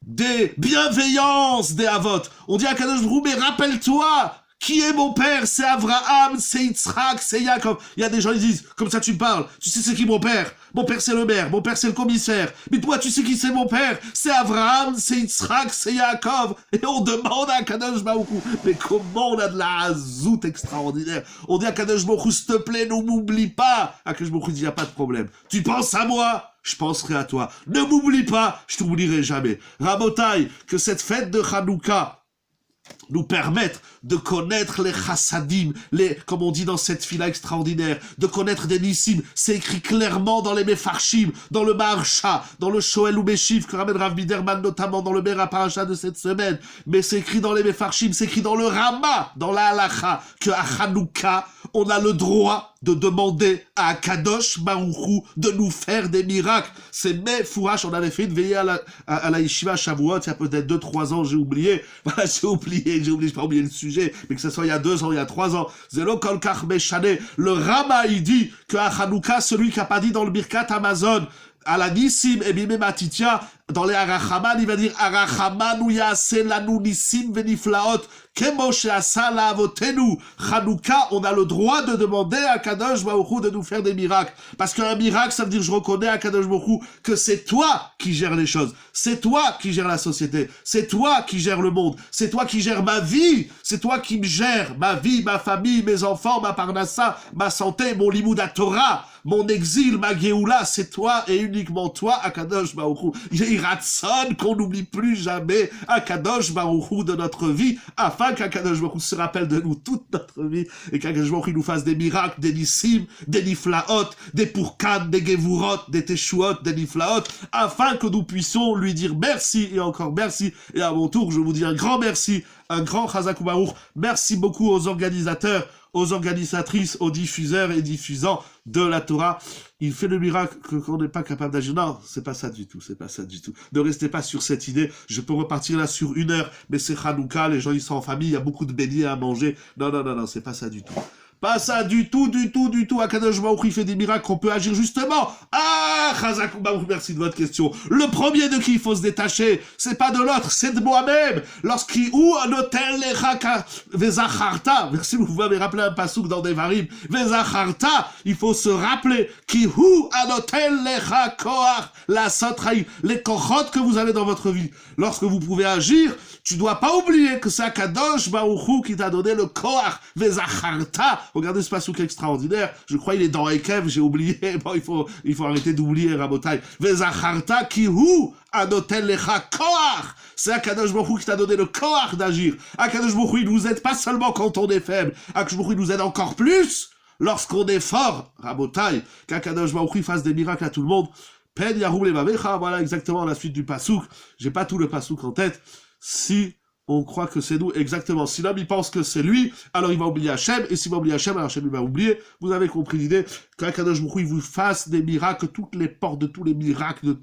des bienveillances des Avot. On dit à Kadosh Baruch mais rappelle-toi, qui est mon père? C'est Avraham, c'est Yitzhak, c'est Yaakov. Il y a des gens qui disent, comme ça tu me parles, tu sais c'est qui mon père? Mon père c'est le maire, mon père c'est le commissaire. Mais toi tu sais qui c'est mon père? C'est Avraham, c'est Yitzhak, c'est Yaakov. Et on demande à Kadosh Baruch Hu, mais comment on a de la hazout extraordinaire. On dit à Kadosh Baruch Hu, s'il te plaît, ne m'oublie pas. À Kadosh Baruch Hu dit, il n'y a pas de problème. Tu penses à moi? Je penserai à toi. Ne m'oublie pas, je t'oublierai jamais. Rabotai, que cette fête de Hanouka nous permettre de connaître les chassadim, comme on dit dans cette fila extraordinaire, de connaître des nissim. C'est écrit clairement dans les Mefarshim, dans le Maharsha, dans le Shoel ou Beshiv, que ramène Rav Biderman notamment dans le Mera Parasha de cette semaine. Mais c'est écrit dans les Mefarshim, c'est écrit dans le Rama, dans la Halacha, que à Hanouka, on a le droit de demander à Kadosh Baruch Hu de nous faire des miracles. C'est Mefourash, on avait fait une veillée à la Yeshiva Shavuot, il y a peut-être 2-3 ans, j'ai oublié. Voilà, j'ai pas oublié le sujet, mais que ce soit il y a 2 ans, il y a 3 ans. Zelo Kol Kach Meshane. Le Rama, il dit que à Hanouka, celui qui a pas dit dans le Birkat Amazon, à la Nissim et Bimé Matitia, dans les Arachaman, il va dire Arachamanu Yase Lanu Nissim Veniflaot, Kemo Sheasa Lavotenu. Hanouka, on a le droit de demander à Kadosh Baruch Hu de nous faire des miracles. Parce qu'un miracle, ça veut dire je reconnais à Kadosh Baruch Hu que c'est toi qui gères les choses. C'est toi qui gères la société. C'est toi qui gères le monde. C'est toi qui gères ma vie. C'est toi qui me gères ma vie, ma famille, mes enfants, ma parnassa, ma santé, mon limouda Torah, mon exil, ma Géoula. C'est toi et uniquement toi, Akadosh Baruch Hu. Il ratsonne qu'on n'oublie plus jamais Akadosh Baruch Hu de notre vie, afin qu'Akadosh Baruch Hu se rappelle de nous toute notre vie, et qu'Akadosh Baruch Hu nous fasse des miracles, des nissim, des niflaot, des pourkan, des gevurot, des teshuot, des niflaot, afin que nous puissions lui dire merci et encore merci. Et à mon tour, je vous dis un grand merci, un grand Chazak Ubaruch. Merci beaucoup aux organisateurs, aux organisatrices, aux diffuseurs et diffusants de la Torah. Il fait le miracle qu'on n'est pas capable d'agir. Non, c'est pas ça du tout, c'est pas ça du tout. Ne restez pas sur cette idée. Je peux repartir là sur 1 heure, mais c'est Hanouka, les gens ils sont en famille, il y a beaucoup de beignets à manger. Non, c'est pas ça du tout. Pas ça du tout. Akadosh Baruch Hu, il fait des miracles qu'on peut agir justement. Ah, Chazak Baruch, merci de votre question. Le premier de qui il faut se détacher, c'est pas de l'autre, c'est de moi-même. Lorsqu'il ou un hôtel lecha vezacharta, merci, vous m'avez rappelé un pasouk dans Devarim, vezacharta, il faut se rappeler qui ou un hôtel lecha koach la sotraï, les kochot que vous avez dans votre vie. Lorsque vous pouvez agir, tu dois pas oublier que c'est Akadosh Baruch Hu qui t'a donné le koach vezacharta. Regardez ce pasouk extraordinaire. Je crois il est dans Ekev, j'ai oublié. Bon, il faut arrêter d'oublier, Rabotai. Vezacharta ki hu anotel lecha koach. C'est Akadosh Baruch Hu qui t'a donné le koach d'agir. Akadosh Baruch Hu, il nous aide pas seulement quand on est faible. Akadosh Baruch Hu, il nous aide encore plus lorsqu'on est fort. Rabotai, qu'Akadosh Baruch Hu fasse des miracles à tout le monde. Pen yaroum levavecha. Voilà exactement la suite du pasouk. J'ai pas tout le pasouk en tête. Si on croit que c'est nous, exactement. Si l'homme, il pense que c'est lui, alors il va oublier Hachem, et s'il va oublier Hachem, alors Hachem, il va oublier. Vous avez compris l'idée, qu'Akadosh Baruch Hu, il vous fasse des miracles, toutes les portes de tous les miracles,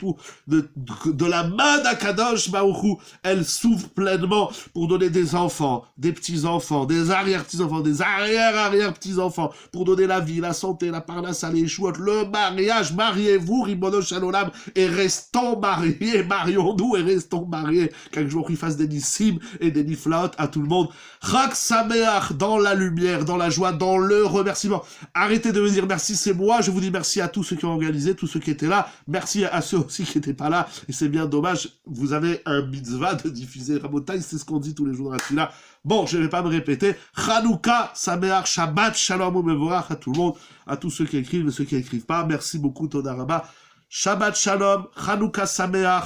de la main d'Akadosh Baruch Hu, elle s'ouvre pleinement pour donner des enfants, des petits-enfants, des arrière-petits-enfants, des arrière-arrière-petits-enfants, pour donner la vie, la santé, la parnasse, les chouettes, le mariage, mariez-vous, Ribono Shalom, et restons mariés, marions-nous et restons mariés. Qu'Akadosh Baruch Hu fasse des nissim, et des niflaot à tout le monde. Chag Sameach, dans la lumière, dans la joie, dans le remerciement. Arrêtez de me dire merci, c'est moi. Je vous dis merci à tous ceux qui ont organisé, tous ceux qui étaient là. Merci à ceux aussi qui n'étaient pas là. Et c'est bien dommage, vous avez un mitzvah de diffuser Rabotai, c'est ce qu'on dit tous les jours dans la fila. Bon, je ne vais pas me répéter. Chanouka, Sameach, Shabbat, Shalom Umevorach à tout le monde, à tous ceux qui écrivent et ceux qui n'écrivent pas. Merci beaucoup, Toda Rabba. Shabbat Shalom, Chanouka, Sameach.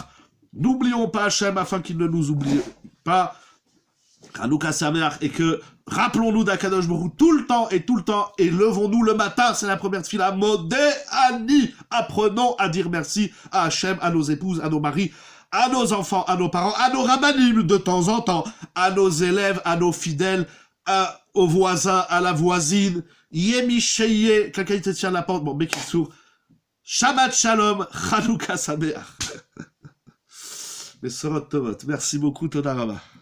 N'oublions pas Hachem afin qu'il ne nous oublie pas. Hanouka Sameach, et que rappelons-nous d'Akadosh Baruch Hu tout le temps, et levons-nous le matin, c'est la première tefila, Modé Ani, apprenons à dire merci à Hachem, à nos épouses, à nos maris, à nos enfants, à nos parents, à nos rabbanim de temps en temps, à nos élèves, à nos fidèles, aux voisins, à la voisine, Yemi Sheye, quelqu'un qui te tient la porte, bon, mec qui s'ouvre, Shabbat Shalom, Chanukah Sameach. Les Sorot Tovot. Merci beaucoup, Toda Rabba.